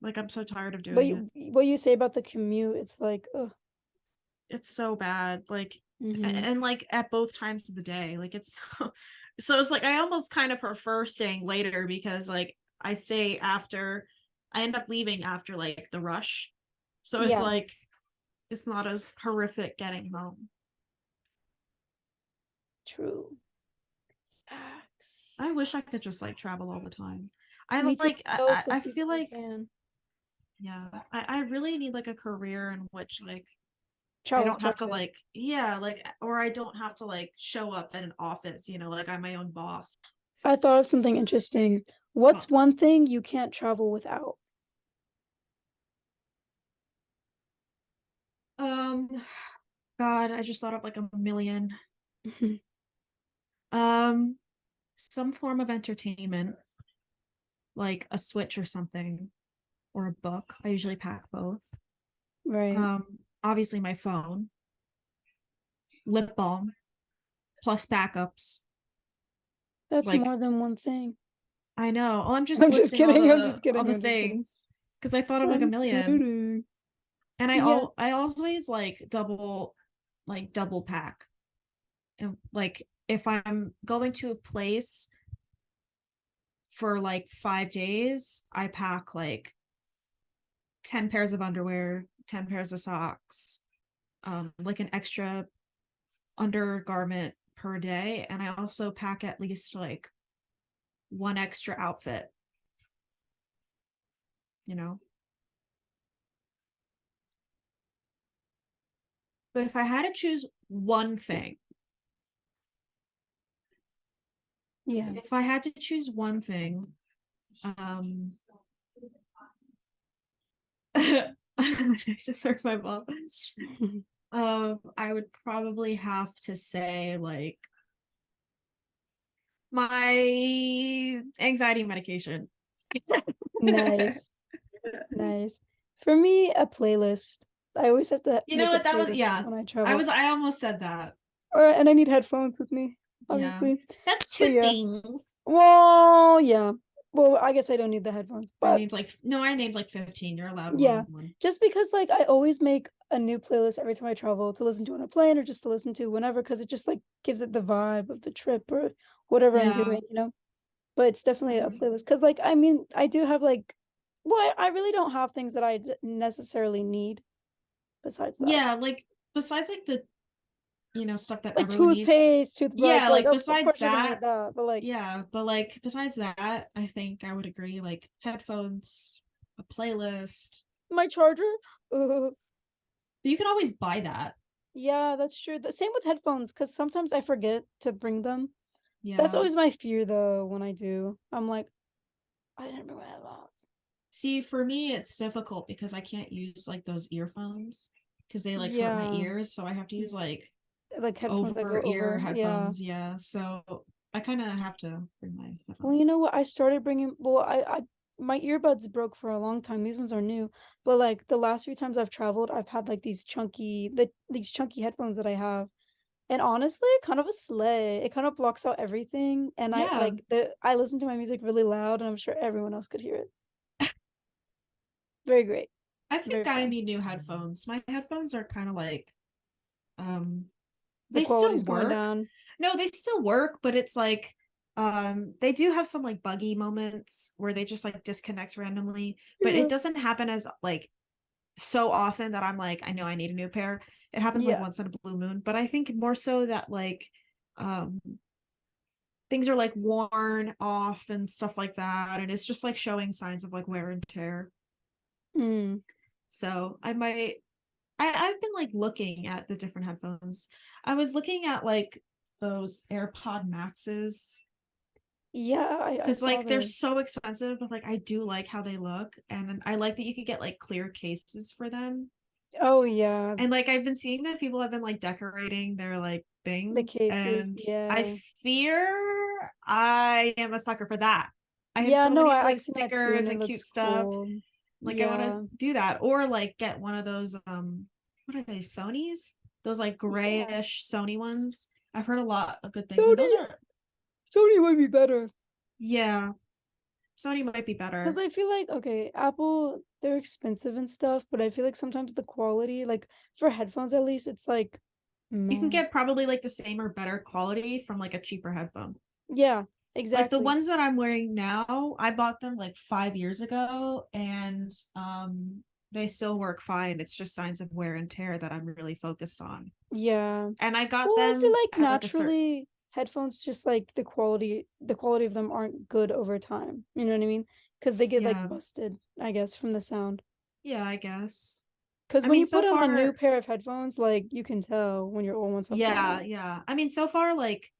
Like I'm so tired of But doing it. what you say about the commute, it's like, oh, It's so bad. Like mm-hmm. and like at both times of the day. Like it's so so it's like I almost kind of prefer staying later because like I stay after I end up leaving after like the rush. So it's Yeah, like it's not as horrific getting home. true. I Facts. wish I could just like travel all the time. I Me too. like Know some I people feel who like can. yeah, I really need like a career in which like I Travels don't have to private. like yeah, like or I don't have to like show up at an office, you know, like I'm my own boss. I thought of something interesting. What's What? one thing you can't travel without? Um God, I just thought of like a million. Um some form of entertainment, like a Switch or something, or a book. I usually pack both. Right. Obviously my phone, lip balm, plus backups. That's Like more than one thing. I know. Oh, I'm just I'm just listing kidding. I'm just all kidding. the I'm just kidding. things because I thought of like a I'm million. kidding. And Yeah. I always like double pack. And like if I'm going to a place for like 5 days, I pack like 10 pairs of underwear, 10 pairs of socks, like an extra undergarment per day. And I also pack at least like one extra outfit, you know? But if I had to choose one thing, Yeah. if I had to choose one thing, um, I just heard my mom. I would probably have to say like my anxiety medication. Nice. Nice. For me, a playlist. I always have to You know make a what? That was playlist yeah. when I travel. I almost said that. Or and I need headphones with me, Yeah. obviously. That's But two yeah. things. Well, yeah. Well, I guess I don't need the headphones, I but named like no, I named like 15. You're allowed yeah. one. Just because like I always make a new playlist every time I travel to listen to on a plane or just to listen to whenever because it just like gives it the vibe of the trip or whatever I'm Yeah. doing, you know? But it's definitely a Mhm. playlist because like I mean, I do have like well, I really don't have things that necessarily need besides that. Yeah, like besides like the, stuff that Like everyone needs. toothpaste, toothbrush, Yeah, like like of besides course you're gonna that, need that, but like yeah, but like besides that, I think I would agree like headphones, a playlist. my charger. Uh, But you can always buy that. yeah, that's true. The same with headphones, because sometimes I forget to bring them. That's Yeah. always my fear though when I do. I'm like, I didn't bring my headphones. See, for me, it's difficult because I can't use like those earphones because they like hurt my Yeah. ears. So I have to use like Like headphones that over go ear over. Yeah. headphones. Yeah. So I kind of have to bring my Well, you headphones. know what? I started bringing, well, my earbuds broke for a long time. These ones are new, but like the last few times I've traveled, I've had like these chunky headphones that I have. And honestly, kind of a slay. It kind of blocks out everything. And Yeah. I listen to my music really loud and I'm sure everyone else could hear it. Very great. I Very think I fun. need new headphones. My headphones are kind of like, um, The they still quality's going work. down. No, they still work, but it's like, they do have some like buggy moments where they just like disconnect randomly, but it Yeah. doesn't happen as like so often that I'm like, I know I need a new pair. It happens like Yeah. once in a blue moon, but I think more so that like, um things are like worn off and stuff like that, and it's just like showing signs of like wear and tear. Mm. So I might, I've been like looking at the different headphones. I was looking at like those AirPod Maxes Yeah, I because saw like they're those. so expensive, but like I do like how they look, and I like that you could get like clear cases for them. Oh yeah. And like I've been seeing that people have been like decorating their like The things, cases. and I Yeah. fear I am a sucker for that. I have Yeah, so no, many like I've seen that too and stickers it and cute looks stuff. cool. Like I want to Yeah. do that, or like get one of those what are they, Sony's? Those like Yeah. grayish Sony ones. I've heard a lot of good things, and those Sony are, Sony might be better. yeah, Sony might be Because better. I feel like, okay, Apple, they're expensive and stuff, but I feel like sometimes the quality, like for headphones at least, it's like, You can meh. get probably like the same or better quality from like a cheaper headphone. Yeah, Like the exactly. ones that I'm wearing now, I bought them like 5 years ago, and they still work fine. It's just signs of wear and tear that I'm really focused on. Yeah. And I got Well, I feel them like at like a certain, naturally headphones just like the quality of them aren't good over time. You know what I mean? Because they get like yeah, busted, I guess, from the sound. yeah, I guess. Because I when mean, you so put on a new far, pair of headphones, like you can tell when your old ones have gone yeah, out. yeah. I mean, so far, like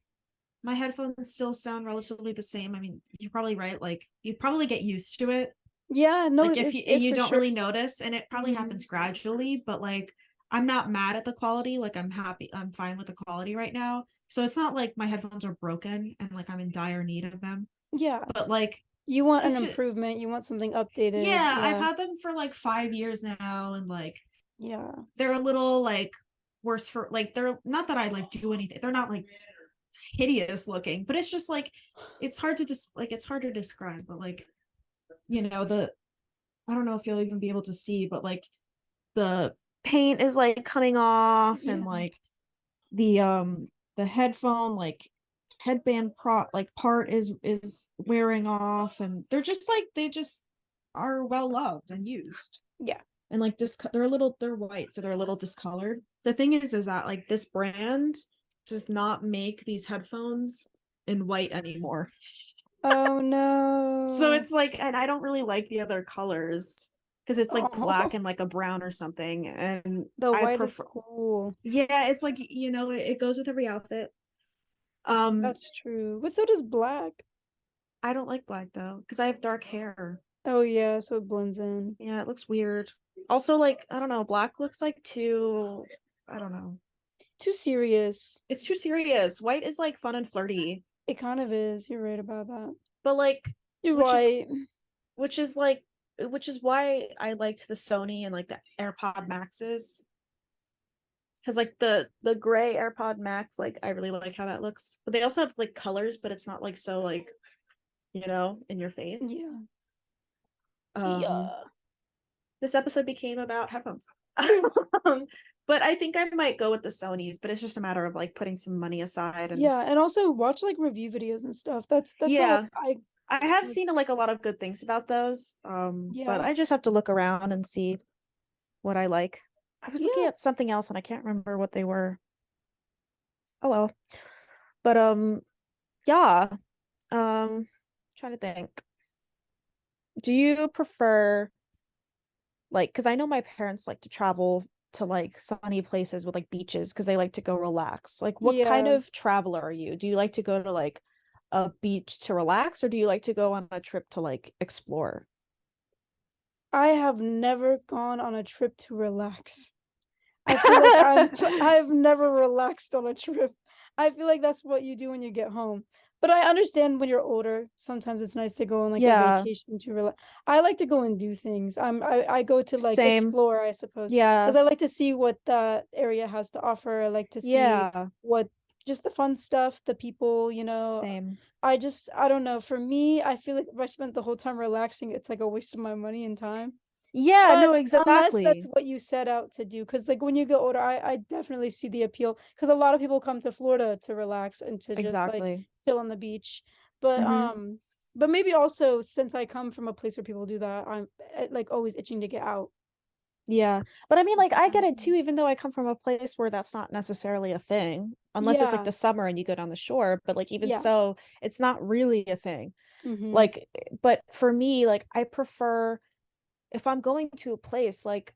my headphones still sound relatively the same. I mean, you're probably right. Like you probably get used to it. Yeah, no, Like if it you for don't sure. really notice, and it probably Hmm. happens gradually, but like I'm not mad at the quality. Like I'm happy, I'm fine with the quality right now. So it's not like my headphones are broken and like I'm in dire need of them, Yeah. but like You want an it's just, improvement, you want something updated. yeah, I've Yeah. had them for like 5 years now, and like Yeah. they're a little like worse for like, they're not that I like do anything, they're not like hideous looking, but it's just like it's hard to just like it's hard to describe, but like, the, I don't know if you'll even be able to see, but like the paint is like coming off, and Yeah. like the headphone like headband like part is wearing off, and they're just like they just are well loved and used, Yeah. and like they're a little, they're white, so they're a little discolored. The thing is that like this brand does not make these headphones in white anymore. Oh So no. it's like, and I don't really like the other colors because it's like black Oh, and like a brown or something, and the I white is prefer, cool. yeah, it's like, it goes with every outfit. um That's true. But so does black. I don't like black though because I have dark hair. Oh yeah, so it blends in. Yeah, it looks weird. Also, like, I don't know, black looks like too, I don't know, Too serious. it's too serious. White is like fun and flirty, It kind of is. You're right about that. but like, You're which is right. which is like which is why I liked the Sony and like the AirPod Maxes, because like the gray AirPod Max, like I really like how that looks. But they also have like colors, but it's not like so like, in your face. Yeah. Um, Yeah. this episode became about headphones. Um, but I think I might go with the Sonys, but it's just a matter of like putting some money aside and Yeah, and also watch, like, review videos and stuff. That's all yeah. I I have like seen like a lot of good things about those. But yeah. I just have to look around and see what I like. I was looking Yeah, at something else and I can't remember what they were. Oh well. But yeah. Trying to think. Do you prefer like because I know my parents like to travel to like sunny places with like beaches because they like to go relax. Like what kind yeah. of traveler are you? Do you like to go to like a beach to relax or do you like to go on a trip to like explore? I have never gone on a trip to relax. I feel like I've never relaxed on a trip. I feel like that's what you do when you get home. But I understand when you're older, sometimes it's nice to go on like a Yeah, vacation to relax. I like to go and do things. I go to like same. explore, I suppose, because Yeah. I like to see what that area has to offer. I like to see Yeah, what just the fun stuff, the people, same. I don't know. For me, I feel like if I spent the whole time relaxing, it's like a waste of my money and time. Yeah, But no, unless that's exactly. what you set out to do, because like when you get older, I definitely see the appeal. Because a lot of people come to Florida to relax and to just like Exactly. chill on the beach. But Hmm. um, but maybe also since I come from a place where people do that, I'm like always itching to get out. Yeah. But I mean, like, I get it too, Mhm. even though I come from a place where that's not necessarily a thing, unless it's like Yeah, the summer and you go down the shore. But like, even yeah. so, it's not really a thing. Mm-hmm. Like, but for me, like, I prefer if I'm going to a place, like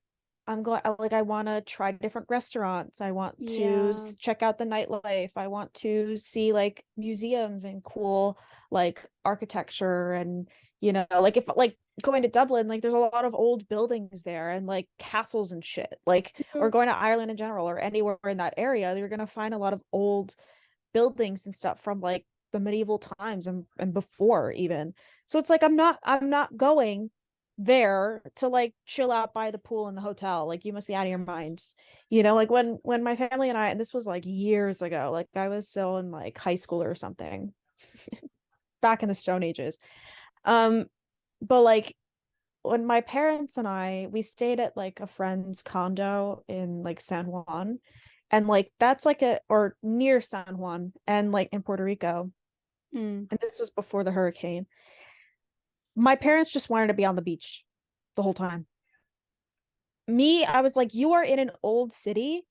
I want to try different restaurants. I want to Yeah. check out the nightlife. I want to see like museums and cool like architecture and like if like going to Dublin, like there's a lot of old buildings there and like castles and shit. Like or Mm. going to Ireland in general or anywhere in that area, you're gonna find a lot of old buildings and stuff from like the medieval times and before even. So it's like I'm not going there to like chill out by the pool in the hotel. Like you must be out of your minds. Like when my family and I, and this was like years ago, like I was still in like high school or something, back in the Stone Ages. Um, but like when my parents and we stayed at like a friend's condo in like San Juan. And like that's like a or near San Juan and like in Puerto Rico. Mm. And this was before the hurricane. My parents just wanted to be on the beach the whole time. Me, I was like, you are in an old city.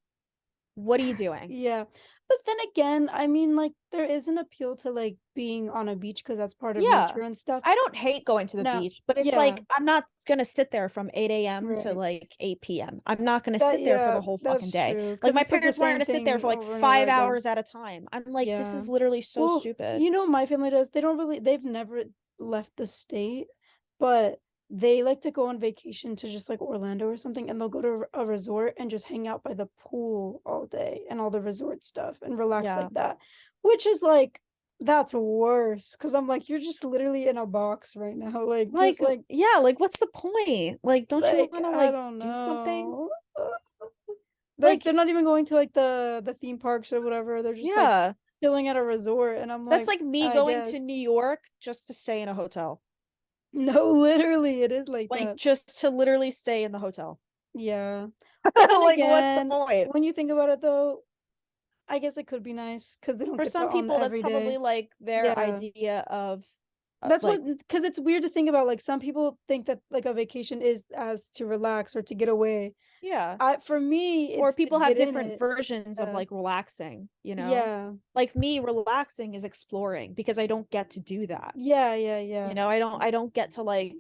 What are you doing? Yeah. But then again, I mean, like there is an appeal to like being on a beach because that's part of Yeah. nature and stuff. I don't hate going to the Now, beach, but it's yeah, like I'm not gonna sit there from 8 a.m. to right. like 8 p.m. I'm not gonna That sit there for yeah, the whole fucking that's day. true. Like Because my it's like the parents wanted same to sit there thing for like over and over five again. hours at a time. I'm like, this Yeah. is literally so Well, stupid. my family does. They've never left the state, but they like to go on vacation to just like Orlando or something, and they'll go to a resort and just hang out by the pool all day and all the resort stuff and relax Yeah. like that, which is like that's worse because I'm like, you're just literally in a box right now. Like, just Like, yeah, like what's the point? Like, don't you want to I like don't do something? know. Like Like, they're not even going to like the theme parks or whatever. They're just like yeah. chilling at a resort, and I'm That's like, like me I going to guess. New York just to stay in a hotel. No, literally, it is like Like that. just to literally stay in the hotel. Yeah. But then Like, what's the again, point? when you think about it though, I guess it could be nice because they don't For get some that on people, that's every probably day. like their Yeah. idea of That's what like, because it's weird to think about. Like some people think that like a vacation is as to relax or to get away. yeah. I For me, Or it's to people have get in different it. versions of Yeah. like relaxing. Yeah. Like me, relaxing is exploring because I don't get to do that. Yeah, yeah, yeah. I don't get to like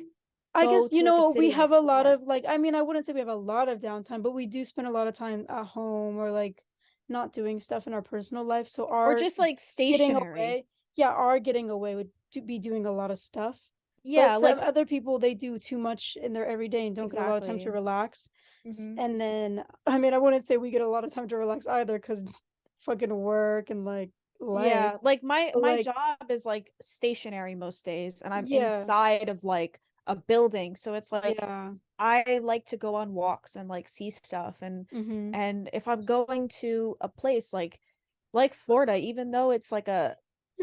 I go guess, to like a we city and have a lot explore. of like, I mean, I wouldn't say we have a lot of downtime, but we do spend a lot of time at home or like not doing stuff in our personal life. So Or our just like getting stationary. away, yeah, our getting away would be doing a lot of stuff. But Yeah, some like other people, they do too much in their everyday and don't get a lot of time to exactly. relax. Hmm. And then, I mean, I wouldn't say we get a lot of time to relax either because fucking work and like life. Yeah, like my But my like, job is like stationary most days and I'm yeah, inside of like a building. So it's like yeah. I like to go on walks and like see stuff Mm-hmm. and if I'm going to a place like Florida, even though it's like a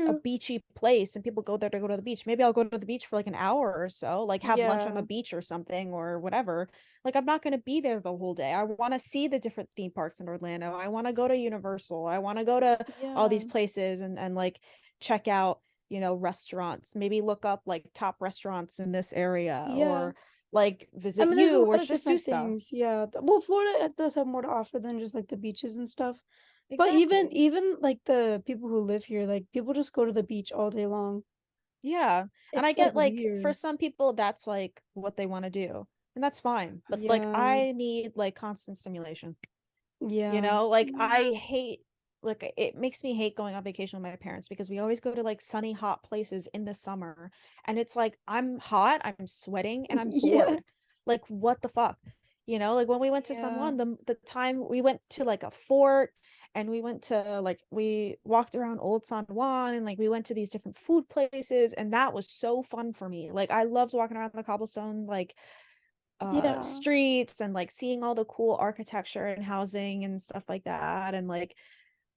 a Yeah. beachy place and people go there to go to the beach. Maybe I'll go to the beach for like an hour or so, like have lunch on the Yeah. beach or something or whatever. Like I'm not going to be there the whole day. I want to see the different theme parks in Orlando. I want to go to Universal. I want to go to all these Yeah. places and like check out, restaurants. Maybe look up like top restaurants in this area Yeah. or like I visit mean, there's a you or lot of just do different stuff. things. Yeah. Well, Florida it does have more to offer than just like the beaches and stuff. But even Exactly. even like the people who live here, like people just go to the beach all day long. Yeah. And I It's like get like for weird. some people that's like what they want to do. And that's fine. But like Yeah. I need like constant stimulation. Yeah. Like Same. I hate like it makes me hate going on vacation with my parents because we always go to like sunny hot places in the summer and it's like I'm hot, I'm sweating and I'm Yeah. bored. Like what the fuck? Like when we went to San Yeah. Juan, the time we went to like a fort and we went to like we walked around old San Juan and like we went to these different food places and that was so fun for me. Like I loved walking around the cobblestone like Yeah. streets and like seeing all the cool architecture and housing and stuff like that and like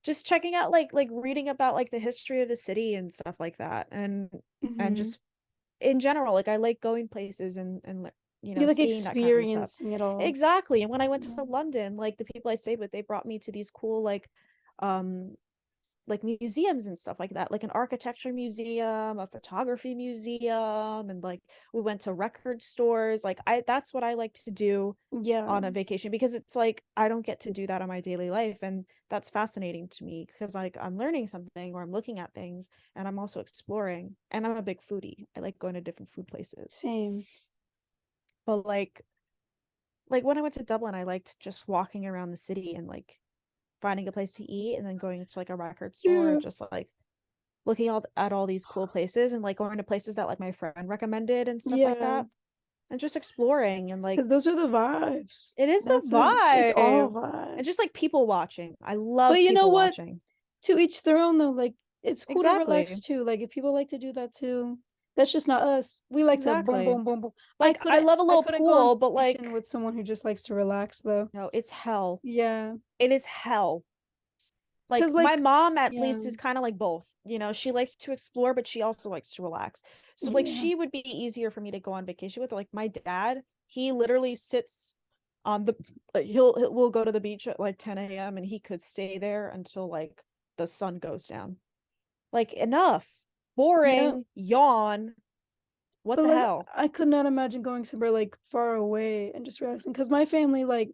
just checking out like reading about like the history of the city and stuff like that and Hmm. just in general like I like going places and You like seeing that kind of stuff. experiencing it all. Exactly. And when I went Yeah. to London, like the people I stayed with, they brought me to these cool um like museums and stuff like that, like an architecture museum, a photography museum, and like we went to record stores. Like I that's what I like to do Yeah. on a vacation because it's like I don't get to do that on my daily life and that's fascinating to me because like I'm learning something or I'm looking at things and I'm also exploring and I'm a big foodie. I like going to different food places. Same. But like when I went to Dublin, I liked just walking around the city and like finding a place to eat and then going to like a record store Yeah. and just like looking at all these cool places and like going to places that like my friend recommended and stuff like Yeah. that and just exploring and like Because those are the vibes. it is the That's it. It's all vibe and just vibes. like people watching. I But love you know people what? watching. To each their own though. Like it's cool to relax Exactly. too. Like if people like to do that too, that's just not us. We like to boom, Exactly. boom, boom, boom. I Like I couldn't. love a I little couldn't go on pool, but vacation like with someone who just likes to relax though. no, it's hell. Yeah. It is hell. Cause Like my like, mom at yeah, least is kind of like both. She likes to explore, but she also likes to relax. So like yeah, she would be easier for me to go on vacation with. Like my dad, he literally sits on the like we'll go to the beach at like 10 a.m. and he could stay there until like the sun goes down. Like enough. yeah. Boring, yawn. What But the like, hell? I could not imagine going somewhere like far away and just relaxing. Cause my family, like,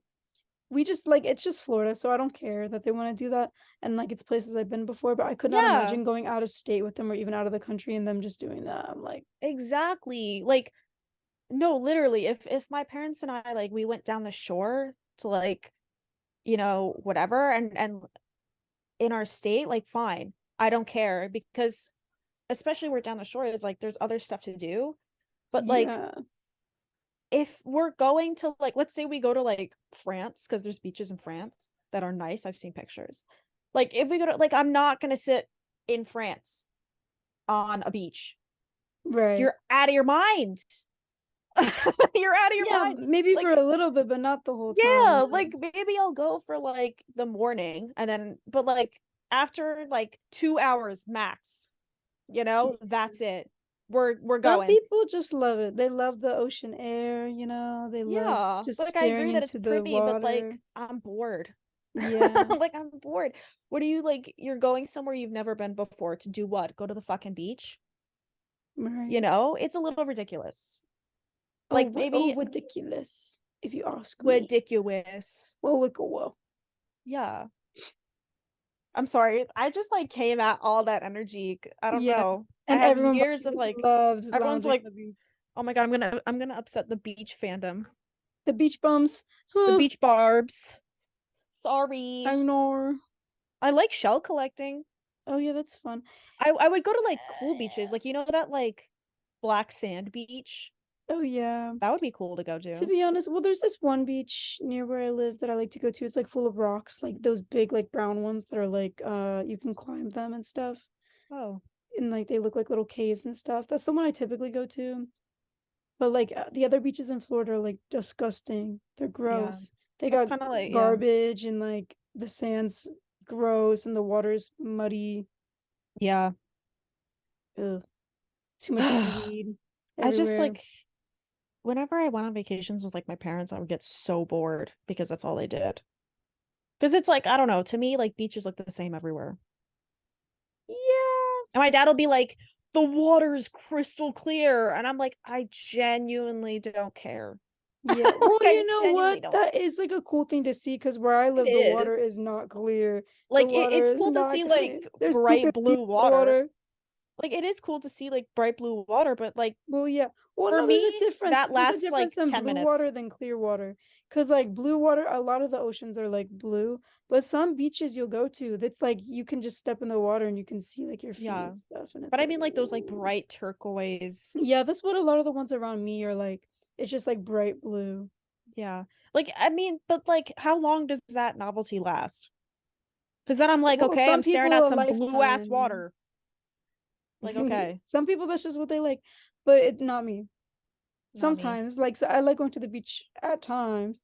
we just like it's just Florida, so I don't care that they want to do that. And like it's places I've been before, but I could not Yeah, imagine going out of state with them or even out of the country and them just doing that. I'm like, exactly. Like no, literally, if my parents and I like we went down the shore to like whatever and in our state like fine, I don't care because especially where down the shore is like there's other stuff to do, but like yeah, if we're going to like let's say we go to like France because there's beaches in France that are nice, I've seen pictures. Like if we go to like I'm not gonna sit in France on a beach. right. You're out of your mind. You're out of your Yeah, mind. maybe for Like a little bit, but not the whole time. yeah, like maybe I'll go for like the morning and then but like after like 2 hours max, that's it. We're Some going. people just love it. They love the ocean air, you know, they love Yeah. just Like I staring agree that it's into the pretty, but water. like I'm bored. Yeah, Like I'm bored. What are you like you're going somewhere you've never been before to do what? Go to the fucking beach? right. It's a little ridiculous. Oh, Like what? Oh, maybe ridiculous, if you ask me. ridiculous. Well, wicka, well. Yeah. I'm sorry. I just like came at all that energy. I don't Yeah, know. I and have everyone but years you of just like loved everyone's lounging on like, the beach. "Oh my God, I'm gonna upset the beach fandom. The beach bums. The Huh, beach barbs. I Sorry. know. I like shell collecting. Oh yeah, that's fun. I would go to like cool beaches. Like that like black sand beach. Oh yeah. That would be cool to go To to. be honest, well, there's this one beach near where I live that I like to go to. It's like full of rocks, like those big, like brown ones that are like, you can climb them and stuff. Oh, And like they look like little caves and stuff. That's the one I typically go to. But like the other beaches in Florida are like disgusting. They're yeah. gross. They That's got kind of like yeah. garbage and like the sand's gross and the water's muddy. Yeah. Ugh, too much I seaweed just everywhere. like whenever I went on vacations with like my parents, I would get so bored because that's all they did. Because it's like, I don't know, to me, like beaches look the same everywhere. Yeah. And my dad will be like, the water is crystal clear. And I'm like, I genuinely don't care. Yeah. Well, Like, I you know genuinely what? don't That care. is like a cool thing to see because where I It live, the water is. is not clear. The Like, water it's is cool to not see clear. like There's poop in bright the blue water. water. Like, it is cool to see like bright blue water, but like, Well, yeah. Well, for no, there's a me, difference. that There's a lasts difference like in 10 blue minutes. water than clear water. Because, like, blue water, a lot of the oceans are like blue, but some beaches you'll go to, that's like you can just step in the water and you can see like your feet Yeah. and stuff. And it's But I like, mean, like, those like ooh. bright turquoise. Yeah, that's what a lot of the ones around me are like. It's just like bright blue. Yeah. Like, I mean, but like, how long does that novelty last? Because then I'm like, Well, okay, some I'm staring people at a some blue ass lifetime. water. Like, okay, Some people that's just what they like, but not me. not me. Sometimes, like, so I like going to the beach at times,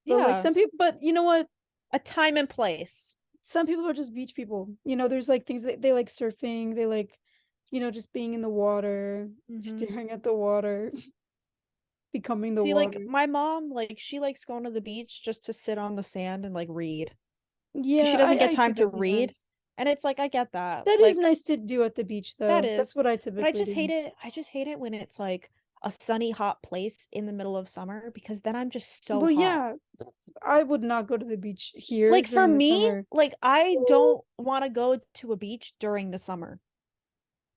but like Yeah. some people, but you know what? A time and place. Some people are just beach people. There's like things that they like surfing, they like, just being in the water, Hmm. staring at the water, becoming the See, like, water. my mom, like, she likes going to the beach just to sit on the sand and like read because she Yeah, doesn't get I do time to that read. sometimes. And it's like, I get that. That is Like, nice to do at the beach, that though. That's what is. I But I typically just hate do. it. I just hate it when it's like a sunny, hot place in the middle of summer because then I'm just so Well, hot. yeah, I would not go to the beach here Like for during the me, summer. like I Ooh, don't want to go to a beach during the summer.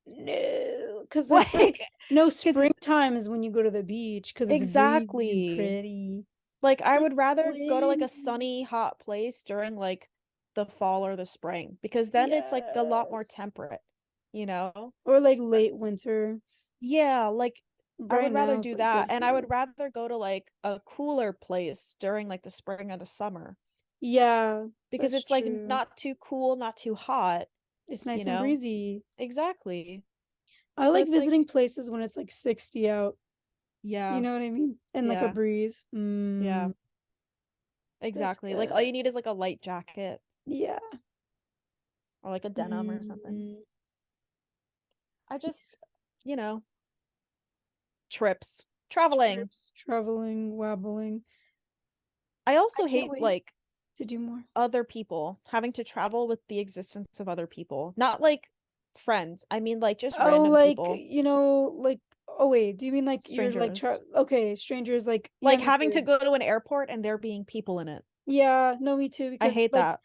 no, because it's like Like, no because springtime is when you go to the beach because it's breezy and exactly. pretty. Like I And would rather go to like a windy. sunny, hot place during like the fall or the spring because then it's like a lot more Yes. temperate, you know? Or like late winter. Yeah, like I Right would rather now it's do like that. good And I here. would rather go to like a cooler place during like the spring or the summer Yeah, because that's it's like true. not too cool, not too hot, It's you nice and know? breezy. Exactly. I So like it's like, visiting places when it's like 60 out. You yeah, know what I mean? And like a yeah, breeze. yeah, That's exactly. Like all good. you need is like a light jacket Yeah. or like a denim or something. Mm, I just, you know, trips, traveling. trips, traveling, wobbling. I I also can't hate wait like to do more. other people having to travel with the existence of other people, not like friends. I mean, like just Oh, random like, people, oh wait, do you mean like you're like strangers. okay, strangers like yeah, Like me having to too. go to an airport and there being people in it. Yeah, no, me too I because hate like that.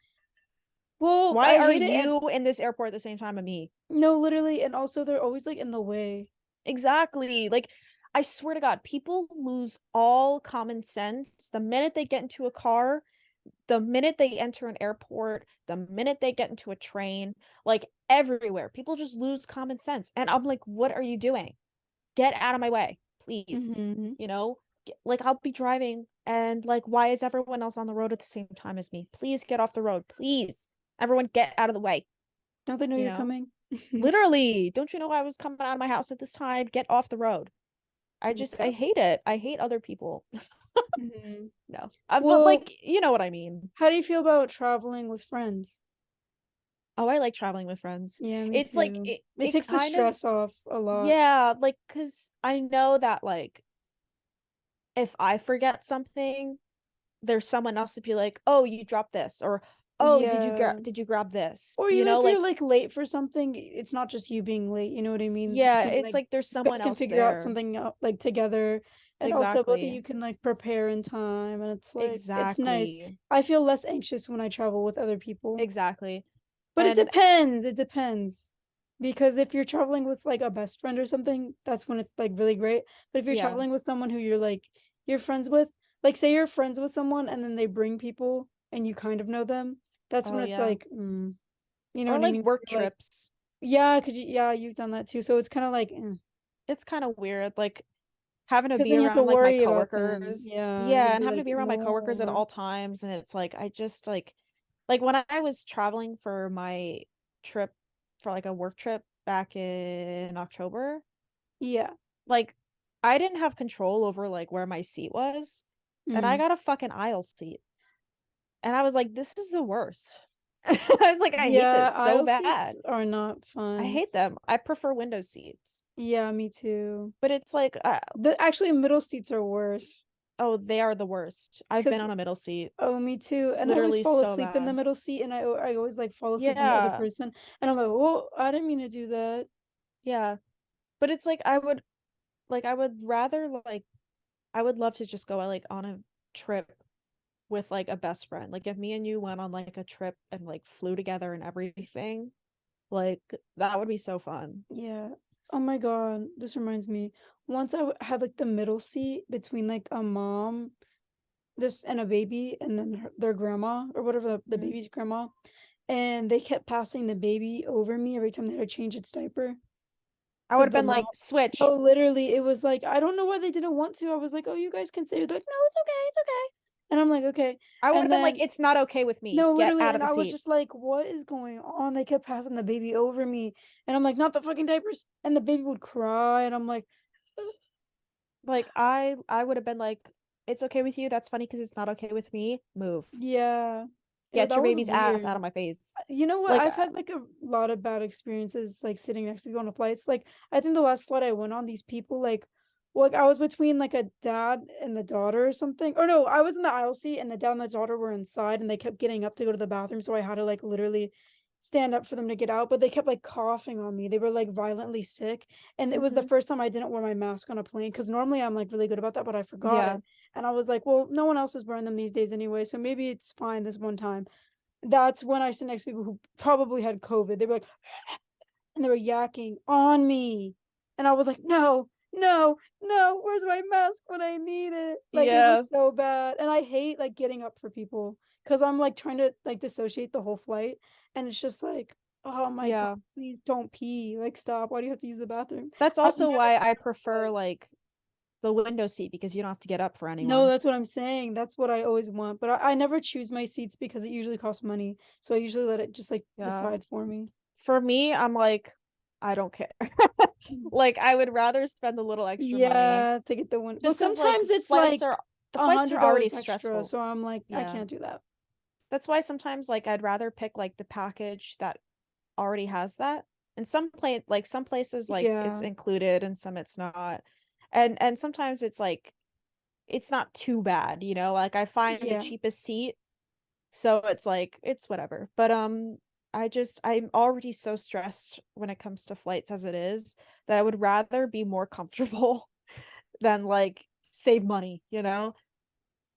well, Why I are hate it and you in this airport at the same time as me? no, literally and also they're always like in the way. Exactly. Like, I swear to God, people lose all common sense the minute they get into a car, the minute they enter an airport, the minute they get into a train, like everywhere. People just lose common sense. And I'm like, what are you doing? Get out of my way, please. Hmm. You know, like I'll be driving and like, why is everyone else on the road at the same time as me? Please get off the road. Please. Everyone get out of the way, Don't they know you you're know? coming? Literally, don't you know I was coming out of my house at this time? Get off the road. I Yeah. hate it. I hate other people. Hmm. No. But Well, like, you know what I mean. how do you feel about traveling with friends? Oh, I like traveling with friends. Yeah, me It's like too. It it takes the kind of stress off a lot. yeah, like 'cause I know that like if I forget something, there's someone else to be like, "Oh, you dropped this," or "Oh, Yeah. did you grab this?" Or You even know, if you're like like late for something, it's not just you being late, you know what I mean? You yeah, can it's like like there's you guys someone can else figure out there. something out like together and also both of Exactly. you can like prepare in time and it's nice. Exactly. I feel less anxious when I travel with other people. Exactly. But it And depends. It depends. Because if you're traveling with like a best friend or something, that's when it's like really great. But if you're yeah. traveling with someone who you're friends with, like say you're friends with someone and then they bring people and you kind of know them, that's when Oh it's yeah. like, you know Or what I like mean? work You're like, trips. yeah, yeah, you've done that too. So it's kind of like, It's kind of weird. Like having to because be then you have to around like my worry about them. coworkers. Yeah, you Yeah, gotta and be having to like be around my coworkers at more. all times. And it's like I just like when I was traveling for my trip for like a work trip back in October, Yeah. like I didn't have control over like where my seat was. And I Mm. got a fucking aisle seat. And I was like, this is the worst. I was like, I hate Yeah, this so aisle seats bad. are not I fun. hate them. I prefer window seats. Yeah, me too. But it's like, The actually middle seats are worse. oh, they are the worst. I've been 'Cause on a middle seat. oh, me too. And I always Literally fall so asleep in the bad. middle seat, and I always like fall asleep on the other Yeah. person, and I'm like, "Well, I didn't mean to do that." Yeah. But it's like I would rather like I would love to just go like on a trip with like a best friend. Like if me and you went on like a trip and like flew together and everything, like that would be so fun. Yeah. Oh my God, this reminds me. Once had like the middle seat between like a mom, this and a baby, and then their grandma or whatever the Mhm. baby's grandma, and they kept passing the baby over me every time they had to change its diaper. I would Because have the been mom, like, switch. oh, literally, it was like, I don't know why they didn't want to. I was like, oh, you guys can stay. They're like, no, it's okay, it's okay. And I'm like, okay. I would And have been like, then, it's not okay with me. no, Get literally, out of and the I was seat. just like, what is going on? They kept passing the baby over me. And I'm like, not the fucking diapers. And the baby would cry. And I'm like, Like I would have been like, it's okay with you. That's funny because it's not okay with me. Move. yeah. Get That your was baby's ass out weird. of my face. You know what? Like, I've had like a lot of bad experiences like sitting next to people on flights. Like I think the last flight I went on, these people like I was between like a dad and the daughter or something. Or no, I was in the aisle seat and the dad and the daughter were inside and they kept getting up to go to the bathroom. So I had to like literally stand up for them to get out. But they kept like coughing on me. They were like violently sick. And it was the mhm. first time I didn't wear my mask on a plane because normally I'm like really good about that, but I forgot Yeah, it. And I was like, well, no one else is wearing them these days anyway. So maybe it's fine this one time. That's when I sit next to people who probably had COVID. They were like, and they were yakking on me. And I was like, no, no, no, where's my mask when I need it? Like it yeah, was so bad. And I hate like getting up for people because I'm like trying to like dissociate the whole flight. And it's just like, oh my God, yeah. please don't pee. Like stop. Why do you have to use the bathroom? That's I've also never why been I on a prefer flight. like the window seat because you don't have to get up for No, anyone. that's what I'm saying. That's what I always want. But I never choose my seats because it usually costs money. So I usually let it just like Yeah. decide for me. For me, I'm like, I don't care. Like I would rather spend a little extra money Yeah, to get the one. Well, just because like sometimes it's like the a flights are hundred already dollars extra, stressful. so I'm like, I Yeah. can't do that. That's why sometimes like I'd rather pick like the package that already has that. And some places like it's Yeah, included and some it's not. And sometimes it's like it's not too bad, you know? Like I find the yeah, cheapest seat, so it's like it's whatever. But I'm already so stressed when it comes to flights as it is that I would rather be more comfortable than like save money, you know?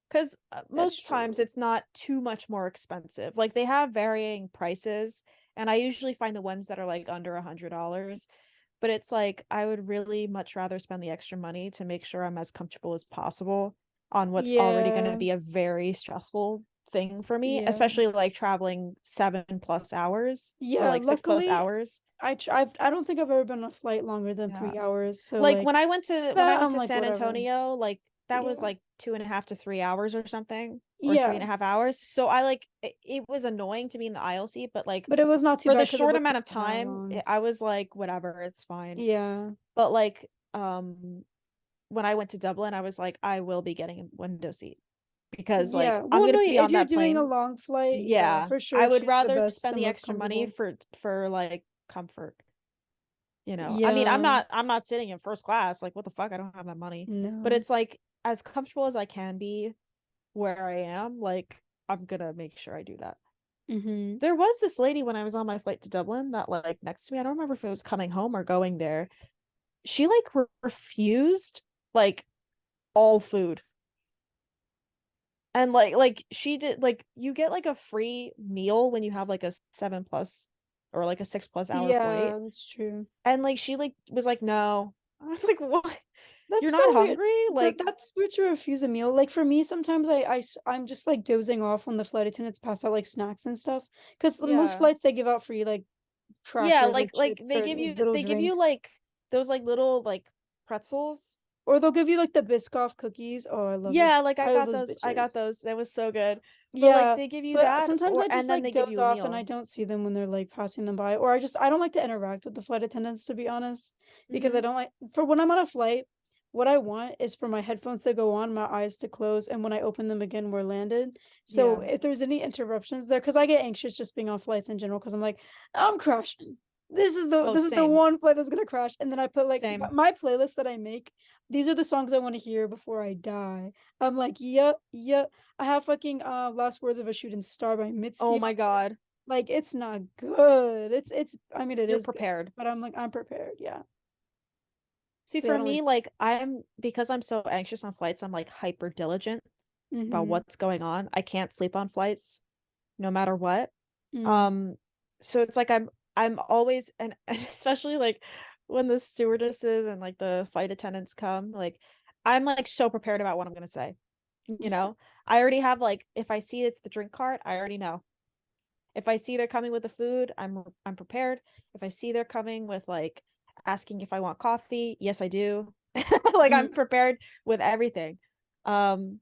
Because that's most times true. it's not too much more expensive. Like they have varying prices, and I usually find the ones that are like under $100. But it's like I would really much rather spend the extra money to make sure I'm as comfortable as possible on what's already going to Yeah, be a very stressful thing for me, yeah, especially like traveling 7+ hours or yeah. like 6+ Luckily, hours. I don't think I've ever been on a flight longer than Yeah. 3 hours. So Like like when I that, went I'm to like San whatever. Antonio, like that was Yeah, like 2.5 to 3 hours or something, or three yeah. and a half hours. So I like it was annoying to be in the aisle seat, but like But it was not too for the bad because it short wasn't amount of even that time, long. I was like, whatever, it's fine. Yeah, But like when I went to Dublin, I was like, I will be getting a window seat because like yeah. I'm Well, gonna no, be if on you're that doing a plane. long flight, yeah, Yeah. for I sure, would choose the rather best, the spend the most extra money comfortable. for like comfort. You know, I mean, Yeah, I'm not sitting in first class. Like, what the fuck? I don't have that money. But no. it's like as comfortable as I can be where I am, like I'm gonna make sure I do that. Mm-hmm. There was this lady when I was on my flight to Dublin that like next to me. I don't remember if it was coming home or going there. She like refused like all food. And like she did like you get like a free meal when you have like a 7+ or like a 6+ hour flight. Yeah, that's true. And like she like was like, no. I was like, what? You're That's not so weird. hungry? Like, That's weird to refuse a meal. Like for me, sometimes I'm just like dozing off when the flight attendants pass out like snacks and stuff. Because most yeah. flights they give out free like Yeah, crackers or like chips or little they give you drinks, like those like little like pretzels. or they'll give you like the Biscoff cookies. Oh, I love Yeah, those. like I love those I got bitches. those. That was so good. But like Yeah, they give you but that sometimes or I just and then like they give doze you a off and I meal. don't see them when they're like passing them by, or I don't like to interact with the flight attendants to be honest, because I Mm-hmm. don't like for when I'm on a flight. what I want is for my headphones to go on, my eyes to close, and when I open them again, we're landed. So Yeah. if there's any interruptions there, because I get anxious just being on flights in general, because I'm like, I'm crashing. Oh, This is the same. one flight that's gonna crash. And then I put like Same. my playlist that I make, these are the songs I want to hear before I die. I'm like, yep, yep. I have fucking Last Words of a Shooting Star by Oh Mitski. my God. Like it's not good. It's I mean it You're is good, prepared. but I'm like I'm prepared. Yeah. See, But yeah, I for don't me, like like because I'm so anxious on flights, I'm like hyper diligent about mm-hmm. what's going on. I can't sleep on flights no matter what. Mm. Um, so it's like I'm always and especially like when the stewardesses and like the flight attendants come, like I'm like so prepared about what I'm gonna say. You Yeah. know, I already have like if I see it's the drink cart, I already know. If I see they're coming with the food, I'm prepared. If I see they're coming with like asking if I want coffee, yes I do. Like I'm Mm. prepared with everything. Um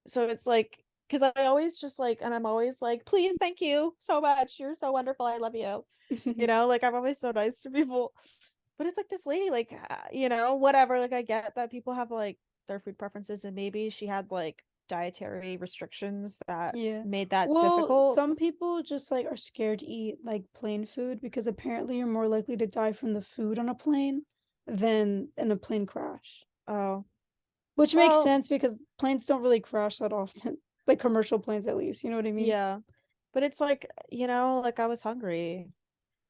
so it's like because I always just like and I'm always like, please, thank you so much. You're so wonderful. I love you. You know, like I'm always so nice to people. But it's like this lady, like you know, whatever. Like I get that people have like their food preferences and maybe she had like dietary restrictions that Yeah. made that Well, difficult. some people just like are scared to eat like plain food because apparently you're more likely to die from the food on a plane than in a plane crash. Oh, Which makes well, sense because planes don't really crash that often. Like commercial planes at least, you know what I mean? yeah. But it's like, you know, like I was hungry.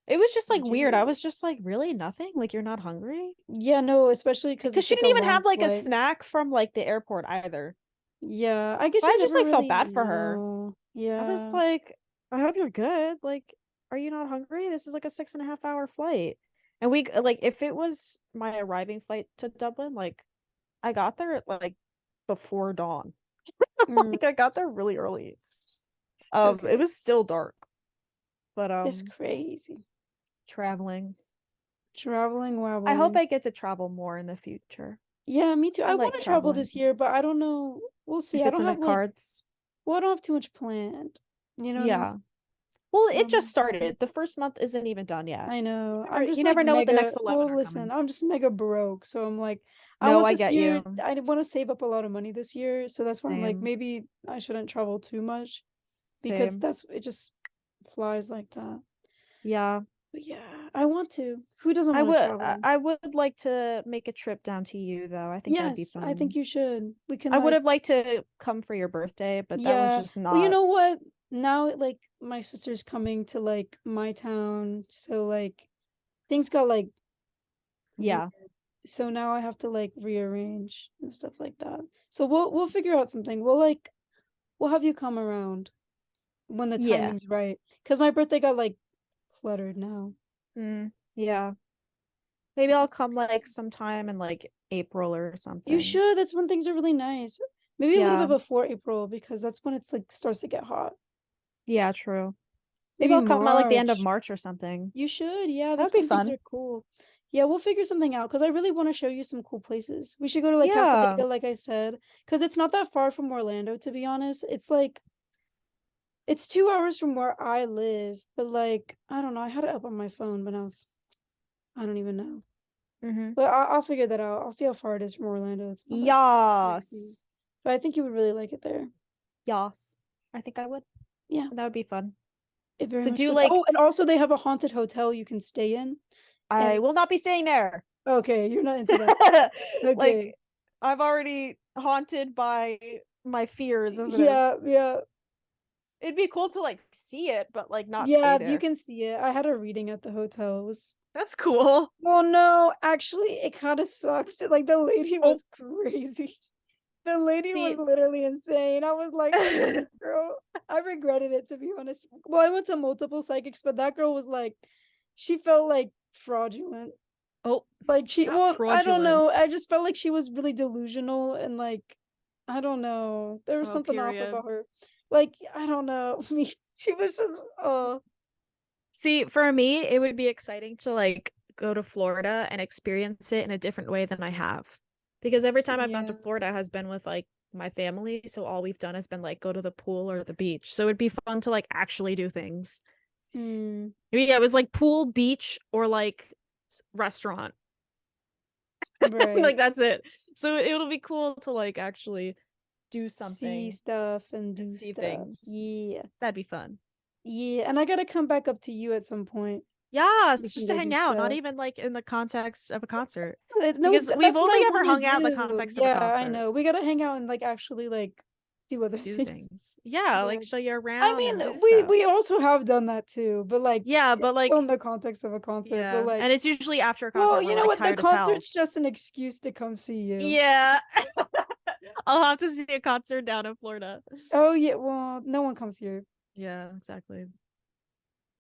It was just like Did weird. I you? was just like, really nothing? Like you're not hungry? Yeah, no, especially because Because it's she like a didn't even long have like a flight. snack from like the airport either. Yeah, I So guess you I just never like felt really bad for her. know. I was Yeah. like, I hope you're good. Like, are you not hungry? This is like a 6.5 hour flight. And we like if it was my arriving flight to Dublin, like I got there at like before dawn. Mm, Like I got there really early. It okay. was still dark, but It's crazy. traveling. Traveling while I hope wobbling. I get to travel more in the future. Yeah, me too. I I want like to travel traveling. this year, but I don't know. We'll see. If I it's don't in the have like, cards. well, I don't have too much planned. You know what I mean? Yeah. Well, So it just started. The first month isn't even done yet. I You know. I'm never just you like never know what the mega, next 11 well, are listen, coming. I'm just mega broke. So I'm like, I No, want I this get year, you. I want to save up a lot of money this year. So that's why I'm like, Same. maybe I shouldn't travel too much because Same. it just flies like that. Yeah. But yeah, I want to. Who doesn't I want to would I travel? I would like to make a trip down to you though. I think that would be Yes, I think fun. you should. We can I would like, have liked to come for your birthday, but that was yeah. just Well, you not. know what? Now, like, my sister's coming to like my town, so like things got like weird. Yeah. So now I have to like rearrange and stuff like that. So we'll figure out something. We'll like we'll have you come around when the Yeah. timing's right. Because my birthday got like cluttered now. Yeah. Maybe I'll It's come like crazy. sometime in like April or You something. should. That's when things are really nice. Maybe a little bit Yeah. before April because that's when it's like starts to get hot. Yeah, true. Maybe Maybe I'll come at like the end of March. March or something. You should. Yeah, That would that's be when things fun. are cool. Yeah, we'll figure something out because I really want to show you some cool places. We should go to like Yeah. Casadega, like I said, because it's not that far from Orlando, to be honest. It's like it's 2 hours from where I live, but like I don't know. I had it up on my phone, but now it's I don't even know. Mm-hmm. But I'll figure that out. I'll see how far it is from Orlando. It's not that crazy, Yas. but I think you would really like it there. Yas. I think I would. Yeah, That would be fun. it very To much do would. like Oh, and also they have a haunted hotel you can stay in. I And will not be staying there. okay, you're not into that. Okay. Like I'm already haunted by my fears as it is. Yeah, yeah. It'd be cool to like see it, but like not stay Yeah, you there. can see it. I had a reading at the hotel. It was That's cool. well, no, actually, it kind of sucked. Like the lady Oh, was crazy. The lady was see, literally insane. I was like, girl, I regretted it to be honest. Well, I went to multiple psychics, but that girl was like, she felt like fraudulent. oh, Like not well, I don't fraudulent. know. I just felt like she was really delusional and like, I don't know. There was Oh, something off period. about her. Like, I don't know. Me, she was just, oh, See, for me, it would be exciting to like go to Florida and experience it in a different way than I have. Because every time I've gone to yeah. Florida has been with like my family, so all we've done has been like go to the pool or the beach. So it'd be fun to like actually do things. Hmm. Yeah, it was like pool, beach, or like restaurant. Right. Like that's it. So it'll be cool to like actually do See something stuff and and do see stuff. things. Yeah. That'd be fun. Yeah. And I gotta come back up to you at some point. Yeah, We it's can just to go do hang out, not stuff. even like in the context of a concert. No, Because we've that's what only I ever want to hung out in the do. context of a Yeah, I concert. know. We gotta hang out and like actually like do other Do things. things. Yeah, Yeah. like show you I around and mean, do we stuff. we also have done that too, but like Yeah, but it's still in like the context of a concert. But yeah. like, And it's usually after a well, concert you we're know like what? The tired as hell. concert's just an excuse to come see you. Yeah. I'll have to see a concert down in Florida. Oh yeah, well, no one comes here. Yeah, exactly.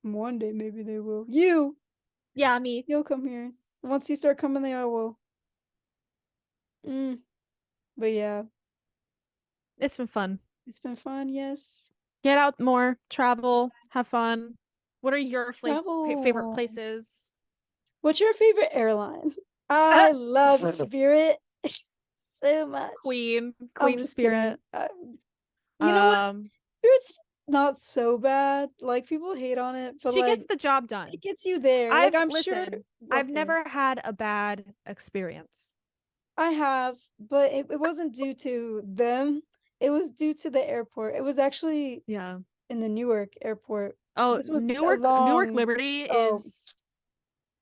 One day maybe they will. Yeah, me. You'll come here. Once you start coming there, I will. Mm, but yeah, It's been fun. it's been fun. Yes, Get out more, travel, have fun. What are your favorite travel. places? What's your favorite airline? Uh, I love Spirit so much. I'm Queen just kidding. Spirit. You know what? Um, Spirit's not so bad. Like people hate on it, but she like gets the job it done. gets you there. Like I'm sure. I've Okay, never had a bad experience. I have, but it wasn't due to them. It was due to the airport. It was actually Yeah. in the Newark airport. Oh, This was a Newark long. Liberty Oh, is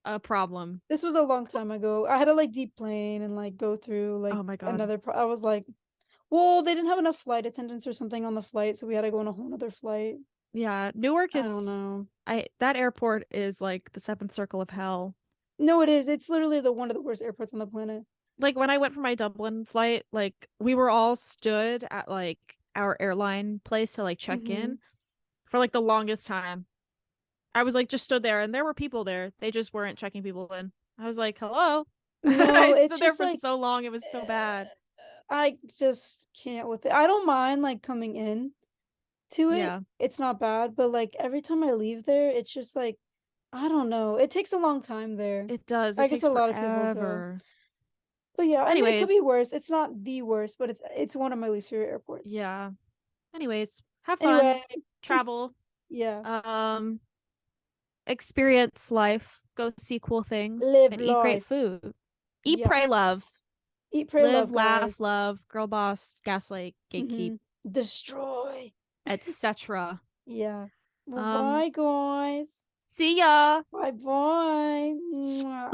a problem. this was a long time ago. I had to like deplane and like go through like Oh my God. another. I was like, well, they didn't have enough flight attendants or something on the flight, so we had to go on a whole other flight. Yeah, Newark I don't is know. I that airport is like the seventh circle of hell. No, it is. It's literally the one of the worst airports on the planet. Like when I went for my Dublin flight, like we were all stood at like our airline place to like check Hmm. in for like the longest time. I was like just stood there and there were people there. They just weren't checking people in. I was like, "Hello." No, I it's stood there just for like so long. It was so bad. I just can't with it. I don't mind like coming in to it. Yeah, It's not bad, but like every time I leave there, it's just like I don't know. It takes a long time there. it does. It I guess takes a lot of people go. forever. But yeah, I mean it could be Anyways, worse. It's not the worst, but it's one of my least favorite airports. yeah. Anyways, have fun, Anyway, travel, yeah. um, experience life, go see cool things, Live and eat great life. food. Eat, Yeah. pray, love. Eat, pray, Live, love, laugh, guys. love, girl boss, gaslight, gatekeep, Hmm. Destroy. etc. Yeah. Well, Um, bye, guys. see ya. Bye bye.